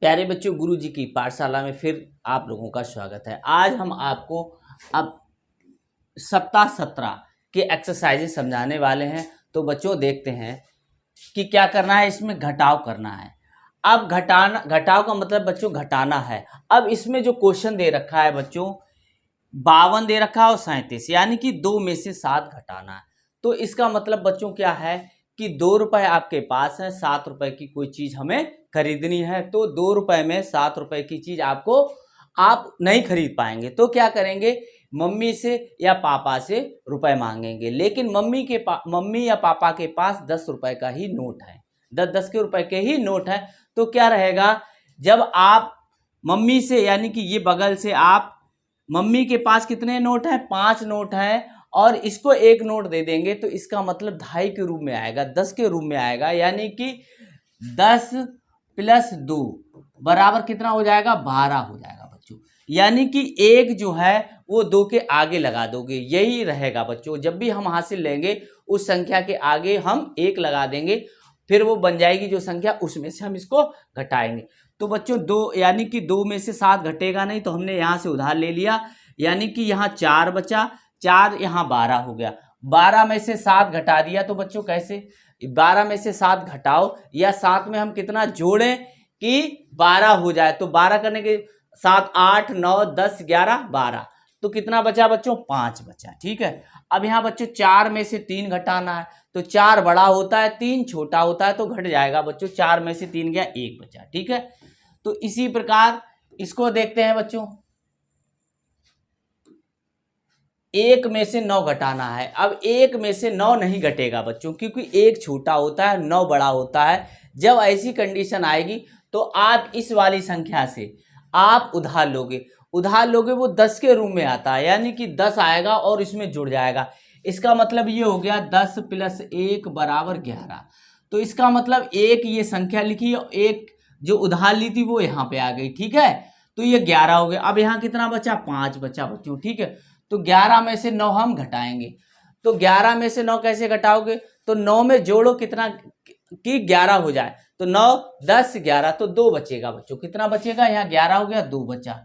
प्यारे बच्चों, गुरु जी की पाठशाला में फिर आप लोगों का स्वागत है। आज हम आपको अब सप्ताह 17 के एक्सरसाइजेस समझाने वाले हैं। तो बच्चों देखते हैं कि क्या करना है। इसमें घटाव करना है। अब घटाव का मतलब बच्चों घटाना है। अब इसमें जो क्वेश्चन दे रखा है बच्चों 52 दे रखा है और 37, यानी कि 2 में से 7 घटाना है। तो इसका मतलब बच्चों क्या है कि 2 रुपए आपके पास है, 7 रुपए की कोई चीज हमें खरीदनी है। तो 2 रुपए में 7 रुपए की चीज आपको आप नहीं खरीद पाएंगे। तो क्या करेंगे, मम्मी से या पापा से रुपए मांगेंगे। लेकिन मम्मी या पापा के पास 10 रुपए का ही नोट है, 10 के रुपए के ही नोट है। तो क्या रहेगा, जब आप मम्मी से यानी कि ये बगल से आप मम्मी के पास कितने नोट हैं, 5 नोट हैं, और इसको एक नोट दे देंगे तो इसका मतलब 2.5 के रूप में आएगा, 10 के रूप में आएगा। यानी कि 10 + 2 बराबर कितना हो जाएगा, 12 हो जाएगा बच्चों। यानी कि एक जो है वो 2 के आगे लगा दोगे, यही रहेगा बच्चों। जब भी हम हासिल लेंगे उस संख्या के आगे हम 1 लगा देंगे, फिर वो बन जाएगी जो संख्या, उसमें से हम इसको घटाएंगे। तो बच्चों 2 यानी कि 2 में से 7 घटेगा नहीं, तो हमने यहाँ से उधार ले लिया। यानी कि यहाँ 4 बचा, 4 यहाँ 12 हो गया। 12 में से 7 घटा दिया। तो बच्चों कैसे, 12 में से 7 घटाओ या 7 में हम कितना जोड़ें कि 12 हो जाए। तो 12 करने के 7 8 9 10 11 12, तो कितना बचा बच्चों, 5 बचा। ठीक है। अब यहाँ बच्चों 4 में से 3 घटाना है। तो 4 बड़ा होता है, 3 छोटा होता है, तो घट जाएगा बच्चों। 4 में से 3 गया, 1 बचा। ठीक है। तो इसी प्रकार इसको देखते हैं बच्चों। 1 में से 9 घटाना है। अब 1 में से 9 नहीं घटेगा बच्चों, क्योंकि 1 छोटा होता है, 9 बड़ा होता है। जब ऐसी कंडीशन आएगी तो आप इस वाली संख्या से आप उधार लोगे, वो 10 के रूप में आता है। यानी कि 10 आएगा और इसमें जुड़ जाएगा। इसका मतलब ये हो गया 10 + 1 = 11। तो इसका मतलब एक ये संख्या लिखी और एक जो उधार ली थी वो यहाँ पे आ गई। ठीक है। तो ये 11 हो गया। अब यहाँ कितना बचा, 5 बचा बच्चों। ठीक है। तो 11 में से 9 हम घटाएंगे। तो 11 में से 9 कैसे घटाओगे, तो 9 में जोड़ो कितना कि 11 हो जाए। तो 9 10 11, तो 2 बचेगा बच्चों। कितना बचेगा, यहाँ 11 हो गया, 2 बचा।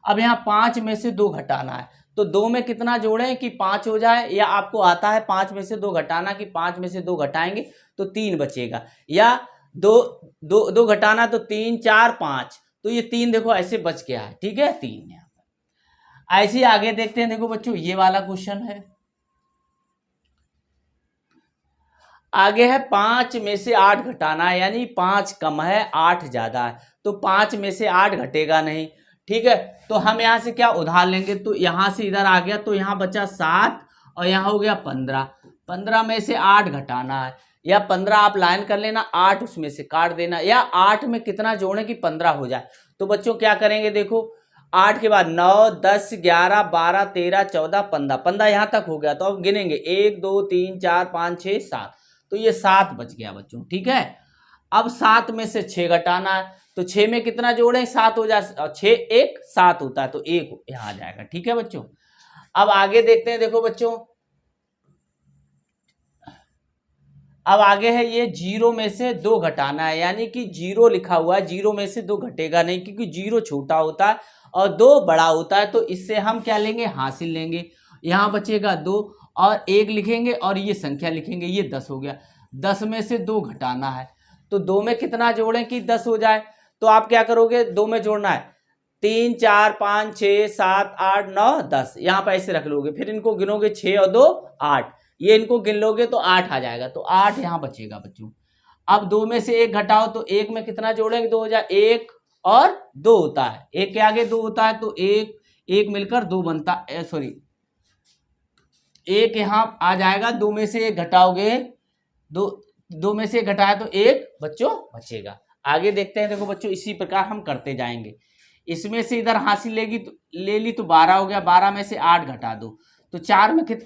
अब यहाँ 5 में से 2 घटाना है। तो 2 में कितना जोड़ें कि 5 हो जाए, या आपको आता है 5 में से 2 घटाना कि 5 में से 2 घटाएंगे तो 3 बचेगा, या 2 घटाना तो 3 4 5, तो ये 3 देखो ऐसे बच गया है। ठीक है, 3 यहाँ पर। ऐसे ही आगे देखते हैं। देखो बच्चों ये वाला क्वेश्चन है, आगे है 5 में से 8 घटाना है। यानी 5 कम है, 8 ज्यादा है। तो 5 में से 8 घटेगा नहीं। ठीक है। तो हम यहाँ से क्या उधार लेंगे, तो यहाँ से इधर आ गया, तो यहाँ बचा 7 और यहाँ हो गया 15। 15 में से 8 घटाना है, या 15 आप लाइन कर लेना, 8 उसमें से काट देना, या 8 में कितना जोड़ें कि 15 हो जाए। तो बच्चों क्या करेंगे, देखो 8 के बाद 9 10 11 12 13 14 15, 15 यहाँ तक हो गया। तो अब गिनेंगे 1 2 3 4 5 6 7, तो ये 7 बच गया बच्चों। ठीक है। अब 7 में से 6 घटाना है। तो 6 में कितना जोड़ें, 7 हो जाए, 6 1 7 होता है, तो 1 यहाँ आ जाएगा। ठीक है बच्चों। अब आगे देखते हैं। देखो बच्चों अब आगे है ये 0 में से 2 घटाना है। यानी कि 0 लिखा हुआ है, 0 में से 2 घटेगा नहीं, क्योंकि 0 छोटा होता है और 2 बड़ा होता है। तो इससे हम क्या लेंगे, हासिल लेंगे। यहाँ बचेगा 2 और 1 लिखेंगे और ये संख्या लिखेंगे, ये 10 हो गया। 10 में से 2 घटाना है। तो 2 में कितना जोड़ें कि 10 हो जाए। तो आप क्या करोगे, 2 में जोड़ना है 3 4 5 6 7 8 9 10, यहाँ पर ऐसे रख लोगे। फिर इनको गिनोगे 6 और 2 8, ये इनको गिन लोगे तो 8 आ जाएगा। तो 8 यहाँ बचेगा बच्चों। अब 2 में से 1 घटाओ, तो 1 में कितना जोड़ेंगे, 2 हो जाए, 1 और 2 होता है, 1 के आगे 2 होता है, तो 1 मिलकर 2 बनता, सॉरी 1 यहाँ आ जाएगा। 2 में से 1 घटाओगे, 2 में से 1 घटाया तो 1 बच्चों बचेगा। आगे देखते हैं। देखो बच्चों इसी प्रकार हम करते जाएंगे। इसमें से इधर हासिल ले ली तो 12 हो गया। 12 में से 8 घटा दो, तो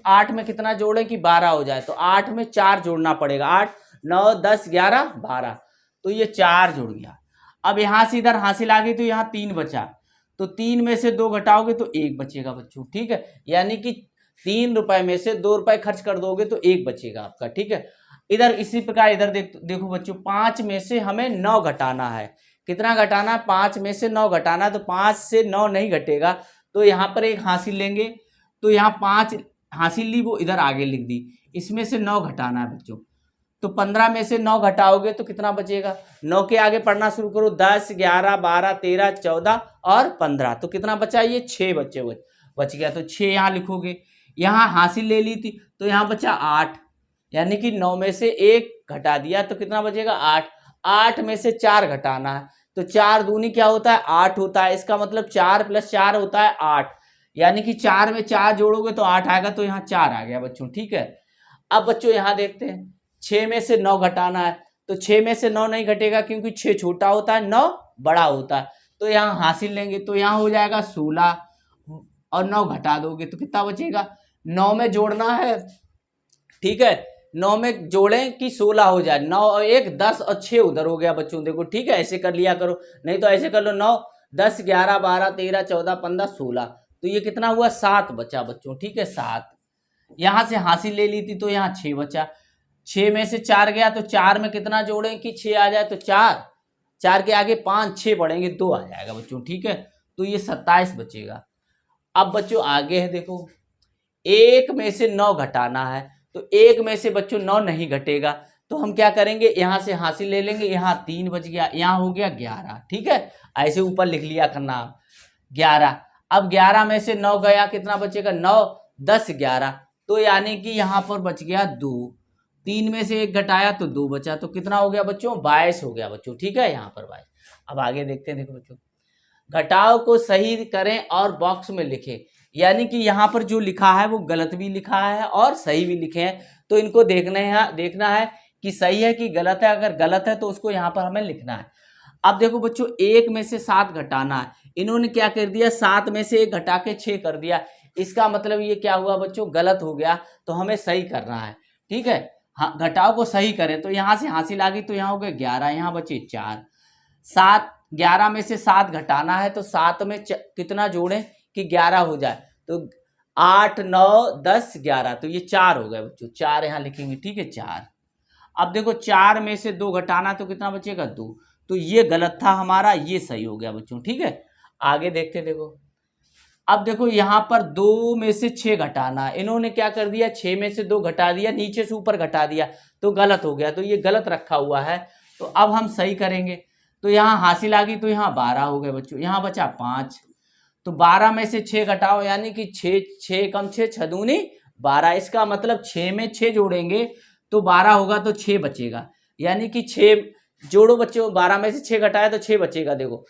8 में कितना जोड़े कि 12 हो जाए। तो 8 में 4 जोड़ना पड़ेगा, 8 9 10 11 12, तो ये 4 जुड़ गया। अब यहाँ से इधर हासिल आ गई, तो यहाँ 3 बचा। तो 3 में से 2 घटाओगे तो 1 बचेगा बच्चों। ठीक है। यानी कि 3 रुपए में से 2 रुपए खर्च कर दोगे तो 1 बचेगा आपका। ठीक है। इधर इसी प्रकार इधर देखो बच्चों 5 में से हमें 9 घटाना है। कितना घटाना है, 5 में से 9 घटाना है, तो 5 से 9 नहीं घटेगा, तो यहाँ पर एक हासिल लेंगे, तो यहाँ 5 हासिल ली, वो इधर आगे लिख दी, इसमें से 9 घटाना है बच्चों, तो 15 में से 9 घटाओगे तो कितना बचेगा, 9 के आगे पढ़ना शुरू करो, 10 11 12 13 14 और 15, तो कितना बचा, ये 6 बच्चे बच गया, तो 6 यहाँ लिखोगे। यहाँ हासिल ले ली थी तो यहाँ बचा 8, यानी कि 9 में से 1 घटा दिया तो कितना बचेगा 8, 8 में से 4 घटाना है, तो 4 दूनी क्या होता है 8 होता है, इसका मतलब 4 + 4 होता है 8, यानी कि 4 में 4 जोड़ोगे तो 8 आएगा, तो यहाँ 4 आ गया बच्चों, ठीक है। अब बच्चों यहाँ देखते हैं 6 में से 9 घटाना है, तो 6 में से 9 नहीं घटेगा क्योंकि 6 छोटा होता है, 9 बड़ा होता है, तो यहाँ हासिल लेंगे, तो यहाँ हो जाएगा 16 और 9 घटा दोगे तो कितना बचेगा, 9 में जोड़ना है, ठीक है, 9 में जोड़ें कि 16 हो जाए, 9 और 1 10 और 6 उधर हो गया बच्चों, देखो ठीक है, ऐसे कर लिया करो, नहीं तो ऐसे कर लो, 9 10 11 12 13 14 15 16, तो ये कितना हुआ 7 बचा बच्चों, ठीक है 7। यहाँ से हासिल ले ली थी तो यहाँ 6 बचा, 6 में से 4 गया तो 4 में कितना जोड़ें कि 6 आ जाए, तो 4 के आगे 5 6 बढ़ेंगे 2 आ जाएगा बच्चों, ठीक है, तो ये 27 बचेगा। अब बच्चों आगे है, देखो 1 में से 9 घटाना है, तो 1 में से बच्चों 9 नहीं घटेगा, तो हम क्या करेंगे, यहाँ से हासिल ले लेंगे, यहाँ 3 बच गया, यहाँ हो गया 11, ठीक है, ऐसे ऊपर लिख लिया करना 11। अब 11 में से 9 गया, कितना बचेगा 9 10 11, तो यानी कि यहाँ पर बच गया 2, 3 में से 1 घटाया तो 2 बचा, तो कितना हो गया बच्चों 22 हो गया बच्चों, ठीक है, यहाँ पर 22। अब आगे देखते हैं, देखो बच्चों घटाव को सही करें और बॉक्स में लिखें, यानी कि यहाँ पर जो लिखा है वो गलत भी लिखा है और सही भी लिखे हैं, तो इनको देखना है कि सही है कि गलत है, अगर गलत है तो उसको यहाँ पर हमें लिखना है। अब देखो बच्चों 1 में से 7 घटाना है, इन्होंने क्या कर दिया 7 में से 1 घटा के 6 कर दिया, इसका मतलब ये क्या हुआ बच्चों गलत हो गया, तो हमें सही करना है, ठीक है, हाँ घटाव को सही करें, तो यहाँ से हासिल आ गई, तो यहाँ हो गया 11, यहाँ बचे 4, 7 11 में से 7 घटाना है, तो 7 में कितना जोड़ें कि 11 हो जाए, तो 8 9 10 11, तो ये 4 हो गए बच्चों, 4 यहाँ लिखेंगे, ठीक है 4। अब देखो 4 में से 2 घटाना तो कितना बचेगा 2, तो ये गलत था हमारा, ये सही हो गया बच्चों, ठीक है। आगे देखते देखो, अब देखो यहाँ पर 2 में से 6 घटाना, इन्होंने क्या कर दिया 6 में से 2 घटा दिया, नीचे से ऊपर घटा दिया, तो गलत हो गया, तो ये गलत रखा हुआ है, तो अब हम सही करेंगे, तो यहाँ हासिल आ गई, तो यहाँ 12 हो गए बच्चों, यहाँ बचा 5, तो 12 में से 6 घटाओ, यानी कि 6 कम 6 6 दूनी 12, इसका मतलब 6 में 6 जोड़ेंगे तो 12 होगा, तो 6 बचेगा, यानी कि 6 जोड़ो बच्चों, 12 में से 6 घटाए तो 6 बचेगा, देखो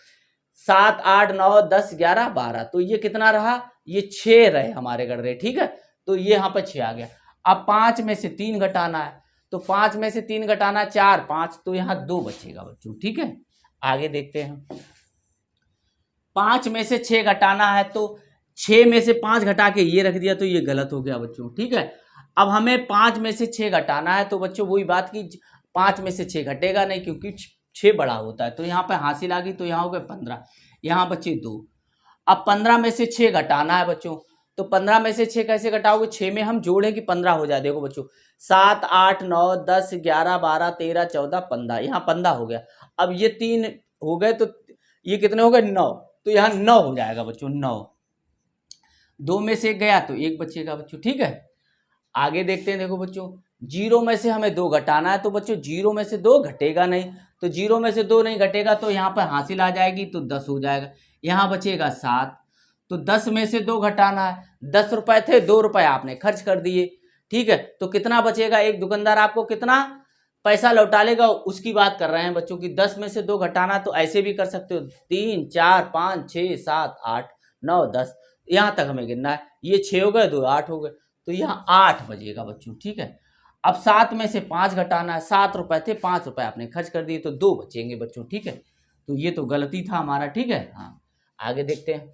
7 8 9 10 11 12, तो ये कितना रहा, ये 6 रहे हमारे गण रहे, ठीक है, तो ये यहाँ पर 6 आ गया। अब 5 में से 3 घटाना है, तो 5 में से 3 घटाना 4 5, तो यहाँ 2 बचेगा बच्चों, ठीक है। आगे देखते हैं, 5 में से 6 घटाना है, तो 6 में से 5 घटा के ये रख दिया, तो ये गलत हो गया बच्चों, ठीक है। अब हमें 5 में से 6 घटाना है, तो बच्चों वही बात की 5 में से 6 घटेगा नहीं क्योंकि 6 बड़ा होता है, तो यहाँ पे हासिल आ गई, तो यहाँ हो गए 15, यहाँ बचे 2। अब 15 में से 6 घटाना है बच्चों, तो 15 में से 6 कैसे घटाओगे, 6 में हम जोड़े कि 15 हो जाए, देखो बच्चों 7 8 9 10 11 12 13 14 15, यहाँ 15 हो गया। अब ये 3 हो गए, तो ये कितने हो गए 9, तो यहाँ 9 हो जाएगा बच्चों, 9। 2 में से 1 गया तो 1 बचेगा बच्चों, ठीक है। आगे देखते हैं, देखो बच्चों 0 में से हमें 2 घटाना है, तो बच्चों 0 में से 2 घटेगा नहीं, तो 0 में से 2 नहीं घटेगा, तो यहाँ पर हासिल आ जाएगी, तो 10 हो जाएगा, यहाँ बचेगा 7। तो 10 में से 2 घटाना है, 10 रुपए थे, 2 रुपए आपने खर्च कर दिए, ठीक है, तो कितना बचेगा, एक दुकानदार आपको कितना पैसा लौटा लेगा उसकी बात कर रहे हैं बच्चों की। 10 में से 2 घटाना, तो ऐसे भी कर सकते हो, 3 4 5 6 7 8 9 10, यहाँ तक हमें गिनना है, ये 6 हो गए, 2 8 हो गए, तो यहाँ 8 बजेगा बच्चों, ठीक है। अब 7 में से 5 घटाना है, 7 रुपए थे, 5 रुपए आपने खर्च कर दिए, तो 2 बचेंगे बच्चों, ठीक है, तो ये तो गलती था हमारा, ठीक है। हाँ आगे देखते हैं,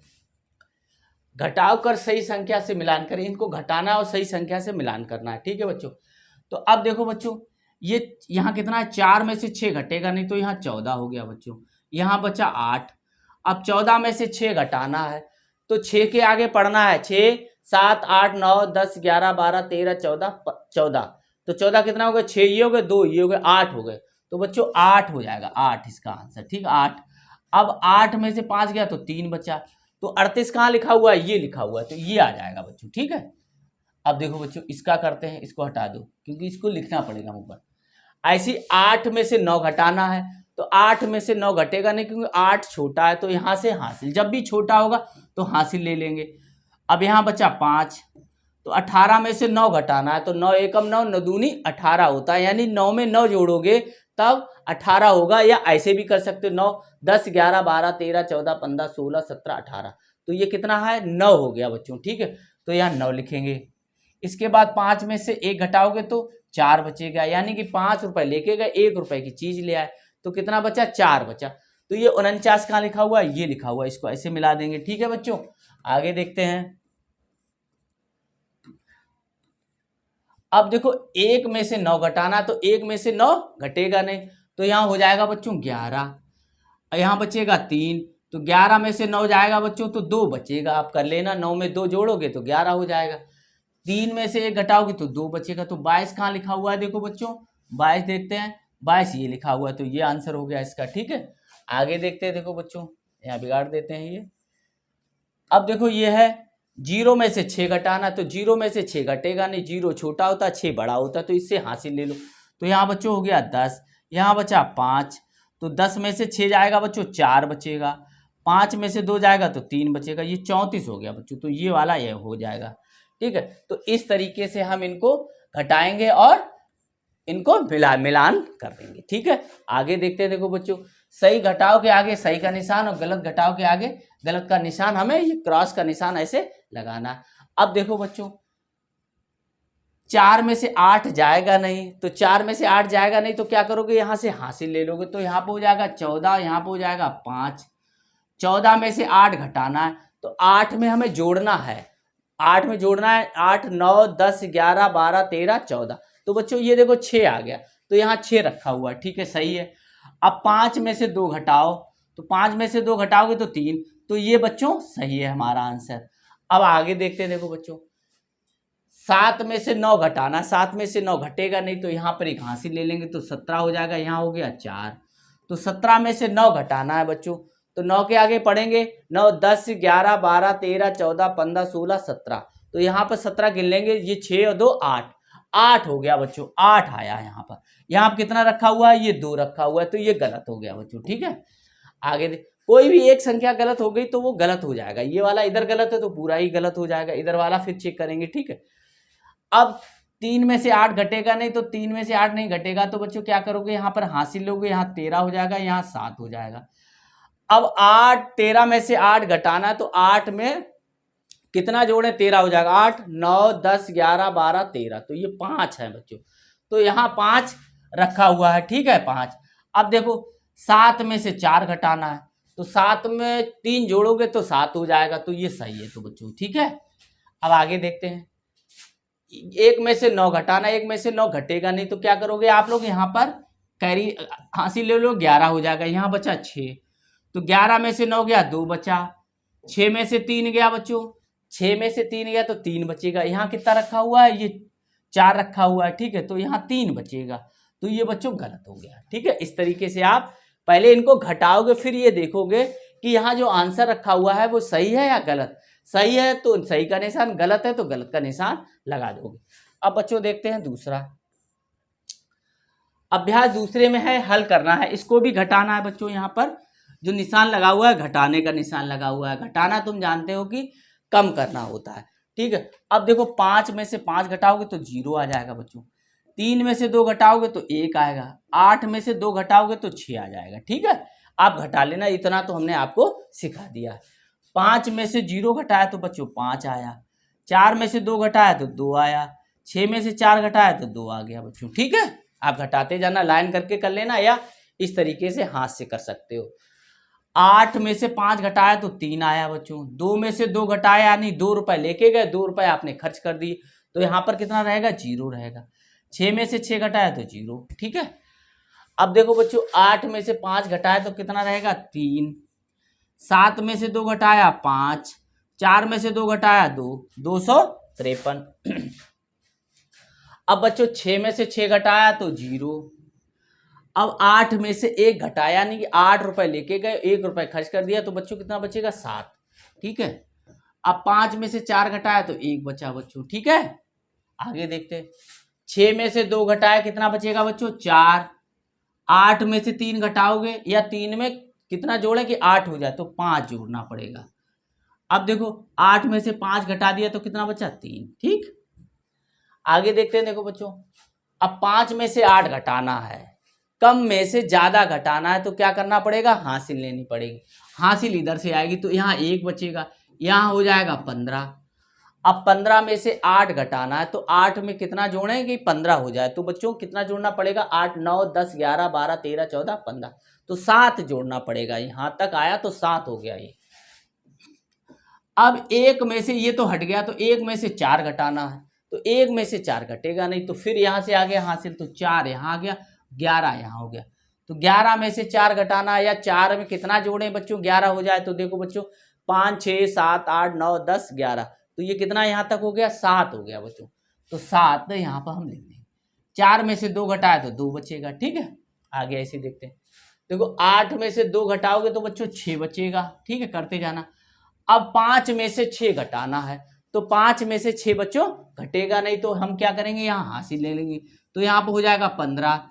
घटाव कर सही संख्या से मिलान करें, इनको घटाना और सही संख्या से मिलान करना है, ठीक है बच्चों। तो अब देखो बच्चों, ये यहाँ कितना है, 4 में से 6 घटेगा नहीं, तो यहाँ 14 हो गया बच्चों, यहाँ बचा 8। अब 14 में से 6 घटाना है, तो 6 के आगे पढ़ना है, 6 7 8 9 10 11 12 13 14, तो 14 कितना हो गया, 6 ये हो गए, 2 ये हो गए, 8 हो गए, तो बच्चों 8 हो जाएगा, 8 इसका आंसर, ठीक है 8। अब 8 में से 5 गया तो 3 बचा, तो 38 कहाँ लिखा हुआ है, ये लिखा हुआ है, तो ये आ जाएगा बच्चों। ठीक है, अब देखो बच्चों इसका करते हैं, इसको हटा दो क्योंकि इसको लिखना पड़ेगा ऊपर। ऐसी 8 में से 9 घटाना है, तो 8 में से 9 घटेगा नहीं क्योंकि 8 छोटा है, तो यहाँ से हासिल, जब भी छोटा होगा तो हासिल ले लेंगे। अब यहाँ बचा 5, तो 18 में से 9 घटाना है, तो 9 एकम 9, 9 दूनी 18 होता है, यानी 9 में 9 जोड़ोगे तब 18 होगा, या ऐसे भी कर सकते हो 9, 10, 11, 12, 13, 14, 15, 16, 17, 18, तो ये कितना है 9 हो गया बच्चों। ठीक है, तो यहाँ 9 लिखेंगे। इसके बाद 5 में से 1 घटाओगे तो 4 बचेगा, यानी कि 5 रुपए लेके गए, 1 रुपए की चीज ले आए, तो कितना बचा 4 बचा, तो ये 49 कहाँ लिखा हुआ है, ये लिखा हुआ है, इसको ऐसे मिला देंगे। ठीक है बच्चों, आगे देखते हैं। अब देखो 1 में से 9 घटाना, तो 1 में से 9 घटेगा नहीं, तो यहाँ हो जाएगा बच्चों 11, यहाँ बचेगा 3, तो 11 में से 9 जाएगा बच्चों तो 2 बचेगा, आप कर लेना, 9 में 2 जोड़ोगे तो 11 हो जाएगा। 3 में से 1 घटाओगे तो 2 बचेगा, तो 22 कहाँ लिखा हुआ है, देखो बच्चों 22 देखते हैं, 22 ये लिखा हुआ है, तो ये आंसर हो गया इसका। ठीक है, आगे देखते हैं। देखो बच्चों यहाँ बिगाड़ देते हैं ये। अब देखो ये है 0 में से 6 घटाना, तो 0 में से 6 घटेगा नहीं, 0 छोटा होता है, 6 बड़ा होता है, तो इससे हासिल ले लो, तो यहाँ बच्चों हो गया 10, यहाँ बचा 5, तो 10 में से 6 जाएगा बच्चों 4 बचेगा, 5 में से 2 जाएगा तो 3 बचेगा, ये 34 हो गया बच्चों, तो ये वाला ये हो जाएगा। ठीक है, तो इस तरीके से हम इनको घटाएंगे और इनको मिलान कर देंगे। ठीक है, आगे देखते हैं। देखो बच्चों सही घटाव के आगे सही का निशान और गलत घटाव के आगे गलत का निशान, हमें ये क्रॉस का निशान ऐसे लगाना है। अब देखो बच्चों 4 में से 8 जाएगा नहीं, तो 4 में से 8 जाएगा नहीं तो क्या करोगे, यहाँ से हासिल ले लोगे, तो यहाँ पे हो जाएगा 14, यहाँ पे हो जाएगा 5, 14 में से 8 घटाना है, तो 8 में हमें जोड़ना है, 8 में जोड़ना है, 8, 9, 10, 11, 12, 13, 14, तो बच्चों ये देखो 6 आ गया, तो यहाँ 6 रखा हुआ है। ठीक है, सही है। अब 5 में से 2 घटाओ, तो 5 में से 2 घटाओगे तो 3, तो ये बच्चों सही है हमारा आंसर। अब आगे देखते हैं। देखो बच्चों 7 में से 9 घटाना, 7 में से 9 घटेगा नहीं, तो यहाँ पर एक हासिल ले लेंगे, तो 17 हो जाएगा, यहाँ हो गया 4, तो 17 में से 9 घटाना है बच्चों, तो 9 के आगे पढ़ेंगे 9, 10, 11, 12, 13, 14, 15, 16, 17, तो यहाँ पर 17 गिन लेंगे, ये 6 और 2 8, 8 हो गया बच्चों, 8 आया यहाँ पर। यहाँ पर कितना रखा हुआ है, ये 2 रखा हुआ है, तो ये गलत हो गया बच्चों। ठीक है, आगे कोई भी एक संख्या गलत हो गई तो वो गलत हो जाएगा, ये वाला इधर गलत है तो पूरा ही गलत हो जाएगा, इधर वाला फिर चेक करेंगे। ठीक है, अब 3 में से 8 घटेगा नहीं, तो 3 में से 8 नहीं घटेगा, तो बच्चों क्या करोगे, यहाँ पर हासिल लोगे, यहाँ 13 हो जाएगा, यहाँ 7 हो जाएगा। अब 13 में से 8 घटाना है, तो 8 में कितना जोड़े, 13 हो जाएगा, 8, 9, 10, 11, 12, 13, तो ये 5 है बच्चों, तो यहाँ 5 रखा हुआ है। ठीक है, 5। अब देखो 7 में से 4 घटाना है, तो 7 में 3 जोड़ोगे तो 7 हो जाएगा, तो ये सही है तो बच्चों। ठीक है, अब आगे देखते हैं। 1 में से 9 घटाना, 1 में से 9 घटेगा नहीं, तो क्या करोगे आप लोग, यहाँ पर कैरी हासिल ले लो, 11 हो जाएगा, यहाँ बचा 6, तो 11 में से 9 गया 2 बचा, 6 में से 3 गया बच्चों, 6 में से 3 गया तो 3 बचेगा, यहाँ कितना रखा हुआ है, ये 4 रखा हुआ है। ठीक है, तो यहाँ 3 बचेगा, तो ये बच्चों गलत हो गया। ठीक है, इस तरीके से आप पहले इनको घटाओगे, फिर ये देखोगे कि यहाँ जो आंसर रखा हुआ है वो सही है या गलत। सही है तो सही का निशान, गलत है तो गलत का निशान लगा दोगे। अब बच्चों देखते हैं दूसरा अभ्यास, दूसरे में है हल करना है, इसको भी घटाना है बच्चों। यहाँ पर जो निशान लगा हुआ है घटाने का निशान लगा हुआ है, घटाना तुम जानते हो कि कम करना होता है। ठीक है, अब देखो 5 में से 5 घटाओगे तो 0 आ जाएगा बच्चों, 3 में से 2 घटाओगे तो 1 आएगा, 8 में से 2 घटाओगे तो 6 आ जाएगा। ठीक है, आप घटा लेना, इतना तो हमने आपको सिखा दिया। 5 में से 0 घटाया तो बच्चों 5 आया, 4 में से 2 घटाया तो 2 आया, 6 में से 4 घटाया तो 2 आ गया बच्चों। ठीक है, आप घटाते जाना, लाइन करके कर लेना या इस तरीके से हाथ से कर सकते हो। 8 में से 5 घटाया तो 3 आया बच्चों, 2 में से 2 घटाया यानी 2 रुपए लेके गए, 2 रुपए आपने खर्च कर दिए, तो यहाँ पर कितना रहेगा, 0 रहेगा। 6 में से 6 घटाया तो 0। ठीक है, अब देखो बच्चों 8 में से 5 घटाया तो कितना रहेगा, 3, 7 में से 2 घटाया 5, 4 में से 2 घटाया 2, 253। अब बच्चों 6 में से 6 घटाया तो 0, अब 8 में से 1 घटाया, यानी कि 8 रुपए लेके गए, 1 रुपए खर्च कर दिया, तो बच्चों कितना बचेगा? 7। ठीक है। अब 5 में से 4 घटाया तो 1 बचा बच्चों। ठीक है, आगे देखते हैं। 6 में से 2 घटाया, कितना बचेगा बच्चों? 4। 8 में से 3 घटाओगे, या 3 में कितना जोड़े कि 8 हो जाए, तो 5 जोड़ना पड़ेगा। अब देखो 8 में से 5 घटा दिया तो कितना बचा? 3। ठीक, आगे देखते हैं। देखो बच्चों, अब 5 में से 8 घटाना है, कम में से ज्यादा घटाना है, तो क्या करना पड़ेगा? हासिल लेनी पड़ेगी। हासिल इधर से आएगी तो यहाँ 1 बचेगा, यहाँ हो जाएगा 15। अब 15 में से 8 घटाना है, तो 8 में कितना जोड़ेंगे? 15 हो जाए, तो बच्चों कितना जोड़ना पड़ेगा? 8 9 10 11 12 13 14 15, तो 7 जोड़ना पड़ेगा। यहाँ तक आया तो 7 हो गया ये। अब 1 में से ये तो हट गया, तो 1 में से 4 घटाना है, तो 1 में से 4 घटेगा नहीं, तो फिर यहाँ से आ गया हासिल, तो 4 यहाँ आ गया, 11 यहाँ हो गया। तो 11 में से 4 घटाना है, या 4 में कितना जोड़े बच्चों? 11 हो जाए, तो देखो बच्चों 5 6 7 8 9 10 11, तो ये कितना यहाँ तक हो गया? 7 हो गया बच्चों। तो 7 यहाँ पर हम लिख देंगे। 4 में से 2 घटाए तो 2 बचेगा। ठीक है, आगे ऐसे देखते हैं। देखो 8 में से 2 घटाओगे तो बच्चों 6 बचेगा। ठीक है, करते जाना। अब 5 में से 6 घटाना है, तो 5 में से 6 बच्चों घटेगा नहीं, तो हम क्या करेंगे? यहाँ हासिल ले लेंगे, तो यहाँ पर हो जाएगा 15।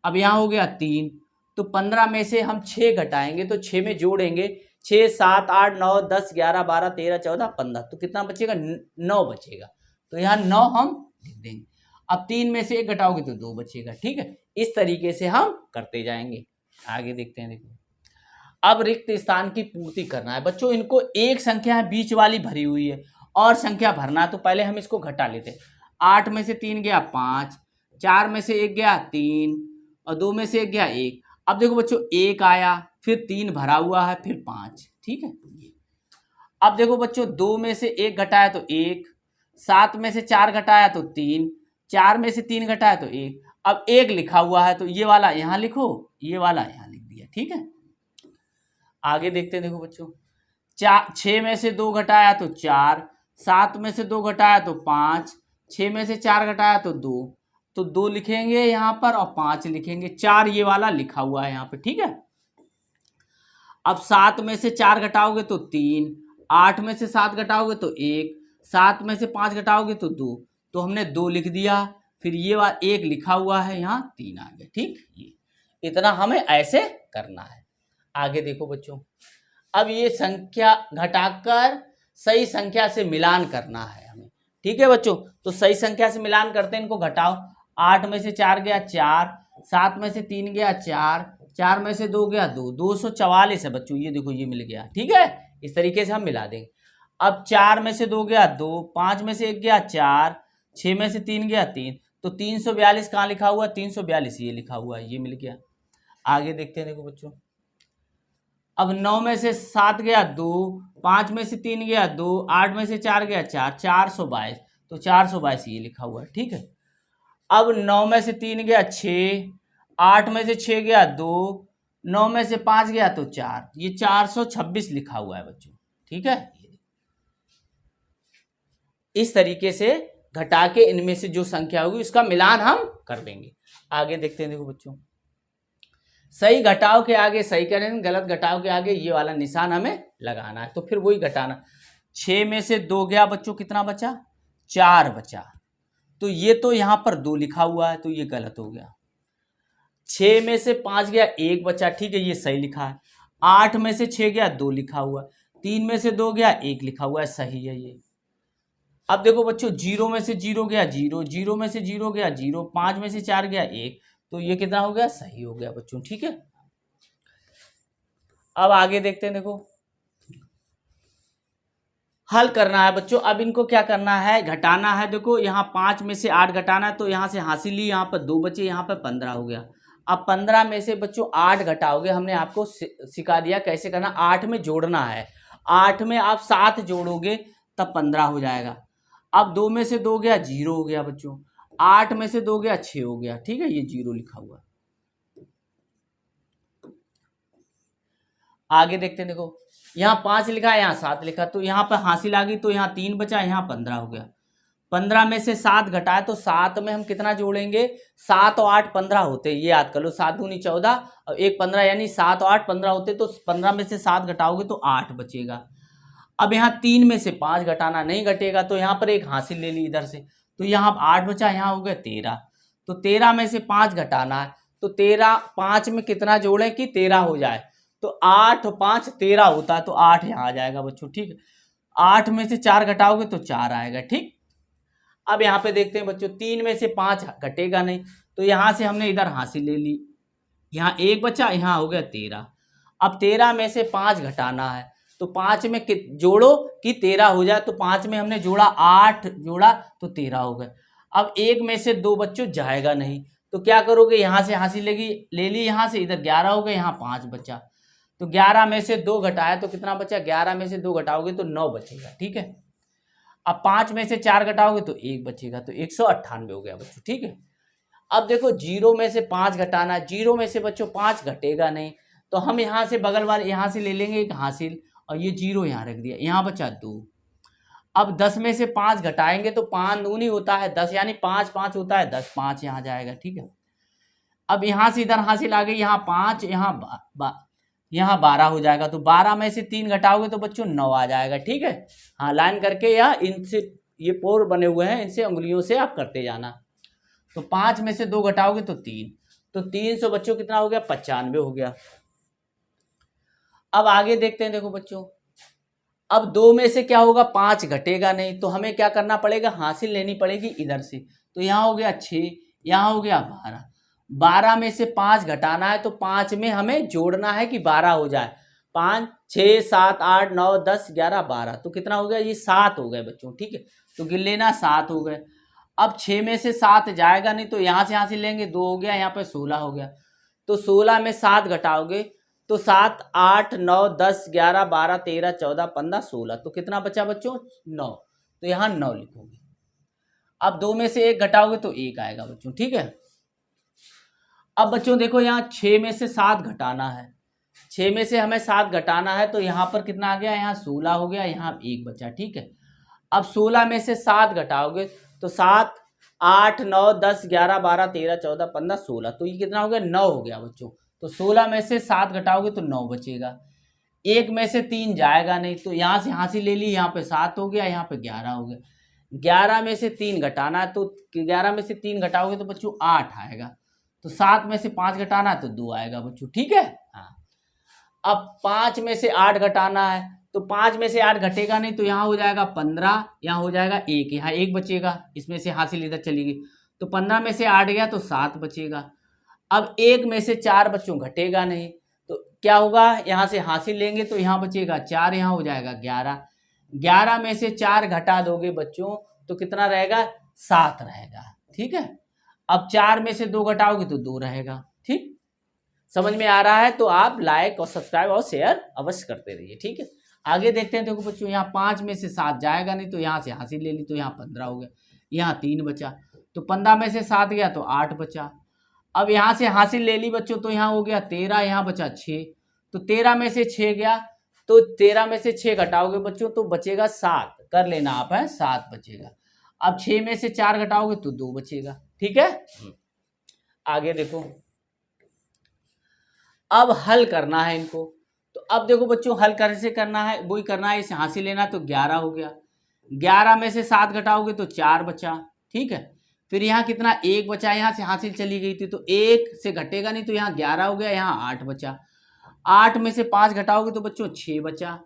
अब यहाँ हो गया 3, तो 15 में से हम 6 घटाएंगे, तो 6 में जोड़ेंगे, 6 7 8 9 10 11 12 13 14 15, तो कितना बचेगा? 9 बचेगा, तो यहाँ 9 हम लिख देंगे। अब 3 में से 1 घटाओगे तो 2 बचेगा। ठीक है, इस तरीके से हम करते जाएंगे। आगे देखते हैं। देखो अब रिक्त स्थान की पूर्ति करना है बच्चों। इनको एक संख्या है बीच वाली भरी हुई है और संख्या भरना है, तो पहले हम इसको घटा लेते हैं। 8 में से 3 गया 5, 4 में से 1 गया 3, और 2 में से 1 गया 1। अब देखो बच्चों 1 आया, फिर 3 भरा हुआ है, फिर 5। ठीक है, अब देखो बच्चों 2 में से 1 घटाया तो 1, 7 में से 4 घटाया तो 3, 4 में से 3 घटाया तो 1। अब 1 लिखा हुआ है, तो ये वाला यहाँ लिखो, ये वाला यहाँ लिख दिया। ठीक है, आगे देखते हैं। देखो बच्चों 6 में से 2 घटाया तो 4, 7 में से 2 घटाया तो 5, 6 में से 4 घटाया तो 2, तो 2 लिखेंगे यहाँ पर और 5 लिखेंगे। 4 ये वाला लिखा हुआ है यहाँ पे। ठीक है, अब 7 में से 4 घटाओगे तो 3, 8 में से 7 घटाओगे तो 1, 7 में से 5 घटाओगे तो 2, तो हमने 2 लिख दिया। फिर ये वाला 1 लिखा हुआ है, यहाँ 3 आ गया। ठीक, ये इतना हमें ऐसे करना है। आगे देखो बच्चों, अब ये संख्या घटाकर सही संख्या से मिलान करना है हमें। ठीक है बच्चों, तो सही संख्या से मिलान करते हैं, इनको घटाओ। 8 में से 4 गया 4, 7 में से 3 गया 4, 4 में से 2 गया 2, 244 है बच्चों। ये देखो ये मिल गया। ठीक है, इस तरीके से हम मिला देंगे। अब 4 में से 2 गया 2, 5 में से 1 गया 4, 6 में से 3 गया 3, तो 342 कहाँ लिखा हुआ? 342 ये लिखा हुआ है, ये मिल गया। आगे देखते हैं। देखो बच्चों, अब 9 में से 7 गया 2, 5 में से 3 गया 2, 8 में से 4 गया 4, 422, तो 422 ये लिखा हुआ है। ठीक है, अब 9 में से 3 गया 6, 8 में से 6 गया 2, 9 में से 5 गया तो 4, ये 426 लिखा हुआ है बच्चों। ठीक है, इस तरीके से घटा के इनमें से जो संख्या होगी उसका मिलान हम कर देंगे। आगे देखते हैं। देखो बच्चों, सही घटाव के आगे सही करेंगे, गलत घटाव के आगे ये वाला निशान हमें लगाना है, तो फिर वही घटाना। 6 में से 2 गया बच्चों, कितना बचा? 4 बचा, तो ये तो यहाँ पर 2 लिखा हुआ है, तो ये गलत हो गया। 6 में से 5 गया 1 बचा, ठीक है, ये सही लिखा है। 8 में से 6 गया 2 लिखा हुआ, 3 में से 2 गया 1 लिखा हुआ है, सही है ये। अब देखो बच्चों 0 में से 0 गया 0, 0 में से 0 गया 0, 5 में से 4 गया 1, तो ये कितना हो गया? सही हो गया बच्चों। ठीक है, अब आगे देखते हैं। देखो हल करना है बच्चों। अब इनको क्या करना है? घटाना है। देखो यहाँ 5 में से 8 घटाना है, तो यहाँ से हासिल ली, यहाँ पर 2 बचे, यहाँ पर 15 हो गया। अब 15 में से बच्चों 8 घटाओगे, हमने आपको सिखा दिया कैसे करना। 8 में जोड़ना है, 8 में आप 7 जोड़ोगे तब 15 हो जाएगा। अब 2 में से 2 गया 0 हो गया बच्चों, 8 में से 2 गया 6 हो गया। ठीक है, ये 0 लिखा हुआ। आगे देखते हैं। देखो यहाँ 5 लिखा है, यहाँ 7 लिखा, तो यहाँ पर हासिल आ गई, तो यहाँ 3 बचा, यहाँ 15 हो गया। 15 में से 7 घटाए तो 7 में हम कितना जोड़ेंगे, 7 और 8 15 होते, ये याद कर लो, 7 दूनी 14 और 1 15, यानी 7 और 8 15 होते, तो 15 में से 7 घटाओगे तो 8 बचेगा। अब यहाँ 3 में से 5 घटाना, नहीं घटेगा तो यहाँ पर एक हासिल ले ली इधर से, तो यहाँ 8 बचा, यहाँ हो गया 13। तो 13 में से 5 घटाना है, तो 13 5 में कितना जोड़े कि 13 हो जाए, तो 8 और 5 13 होता है, तो 8 यहाँ आ जाएगा बच्चों। ठीक है, 8 में से 4 घटाओगे तो 4 आएगा। ठीक, अब यहाँ पे देखते हैं बच्चों, 3 में से 5 घटेगा नहीं, तो यहाँ से हमने इधर हासिल ले ली, यहाँ 1 बचा, यहाँ हो गया 13। अब 13 में से 5 घटाना है, तो 5 में जोड़ो कि 13 हो जाए, तो 5 में हमने जोड़ा 8 जोड़ा तो 13 हो गए। अब 1 में से 2 बच्चों जाएगा नहीं, तो क्या करोगे, यहाँ से हासिल ले ली, यहाँ से इधर 11 हो गए, यहाँ 5 बचा, तो 11 में से 2 घटाया तो कितना बचा, 11 में से 2 घटाओगे तो 9 बचेगा। ठीक है, अब 5 में से 4 घटाओगे तो 1 बचेगा, तो 198 हो गया बच्चों। ठीक है, अब देखो 0 में से 5 घटाना, 0 में से बच्चों 5 घटेगा नहीं, तो हम यहाँ से बगल वाले यहाँ से ले लेंगे एक हासिल, और ये 0 यहाँ रख दिया, यहाँ बचा 2। अब 10 में से 5 घटाएंगे तो 5 दूनी होता है 10, यानी 5 5 होता है 10, 5 यहाँ जाएगा। ठीक है, अब यहाँ से इधर हासिल आ गई, यहाँ 5, यहाँ 12 हो जाएगा, तो 12 में से 3 घटाओगे तो बच्चों 9 आ जाएगा। ठीक है, हाँ लाइन करके या इनसे, ये पोर बने हुए हैं, इनसे उंगलियों से आप करते जाना। तो 5 में से 2 घटाओगे तो 3, तो 300 बच्चों कितना हो गया, 95 हो गया। अब आगे देखते हैं, देखो बच्चों, अब 2 में से क्या होगा, 5 घटेगा नहीं, तो हमें क्या करना पड़ेगा, हासिल लेनी पड़ेगी इधर से, तो यहाँ हो गया 6, यहाँ हो गया 12। 12 में से 5 घटाना है, तो 5 में हमें जोड़ना है कि 12 हो जाए, 5 6 7 8 9 10 11 12, तो कितना हो गया, ये 7 हो गए बच्चों। ठीक है, तो गिन लेना 7 हो गए। अब 6 में से 7 जाएगा नहीं, तो यहाँ से हासिल लेंगे, 2 हो गया, यहाँ पे 16 हो गया, तो 16 में 7 घटाओगे तो 7 8 9 10 11 12 13 14 15 16, तो कितना बचा बच्चों, 9, तो यहाँ 9 लिखोगे। अब 2 में से 1 घटाओगे तो 1 आएगा बच्चों। ठीक है, अब बच्चों देखो, यहाँ 6 में से 7 घटाना है, 6 में से हमें 7 घटाना है, तो यहाँ पर कितना आ गया, यहाँ 16 हो गया, यहाँ 1 बचा। ठीक है, अब 16 में से 7 घटाओगे तो 7 8 9 10 11 12 13 14 15 16, तो ये कितना हो गया, 9 हो गया बच्चों। तो 16 में से 7 घटाओगे तो 9 बचेगा। 1 में से 3 जाएगा नहीं, तो यहाँ से हासिल ले ली, यहाँ पे 7 हो गया, यहाँ पे 11 हो गया। 11 में से 3 घटाना है, तो 11 में से 3 घटाओगे तो बच्चों 8 आएगा, तो 7 में से 5 घटाना है तो 2 आएगा बच्चों। ठीक है, हाँ। अब 5 में से 8 घटाना है, तो 5 में से 8 घटेगा नहीं, तो यहाँ हो जाएगा 15, यहाँ हो जाएगा 1, यहाँ 1 बचेगा, इसमें से हासिल इधर चली गई, तो 15 में से 8 गया तो 7 बचेगा। अब 1 में से 4 बच्चों घटेगा नहीं, तो क्या होगा, यहाँ से हासिल लेंगे तो यहाँ बचेगा 4, यहाँ हो जाएगा 11। 11 में से 4 घटा दोगे बच्चों तो कितना रहेगा, 7 रहेगा। ठीक है, अब 4 में से 2 घटाओगे तो 2 रहेगा। ठीक, समझ में आ रहा है, तो आप लाइक और सब्सक्राइब और शेयर अवश्य करते रहिए। ठीक है, आगे देखते हैं। देखो बच्चों, यहाँ 5 में से 7 जाएगा नहीं, तो यहाँ से हासिल ले ली, तो यहाँ 15 हो गया, यहाँ 3 बचा, तो 15 में से 7 गया तो 8 बचा। अब यहाँ से हासिल ले ली बच्चों, तो यहाँ हो गया 13, यहाँ बचा 6, तो 13 में से 6 गया, तो 13 में से 6 घटाओगे बच्चों तो बचेगा 7, कर लेना आप, है 7 बचेगा। अब 6 में से 4 घटाओगे तो 2 बचेगा। ठीक है, आगे देखो, अब हल करना है इनको, तो अब देखो बच्चों, हल कैसे करना है, वही करना है, इसे हासिल लेना, तो 11 हो गया। 11 में से 7 घटाओगे तो 4 बचा। ठीक है, फिर यहाँ कितना, 1 बचा, यहाँ से हासिल चली गई थी, तो 1 से घटेगा नहीं, तो यहाँ 11 हो गया, यहाँ 8 बचा। 8 में से 5 घटाओगे तो बच्चों 6 बचा।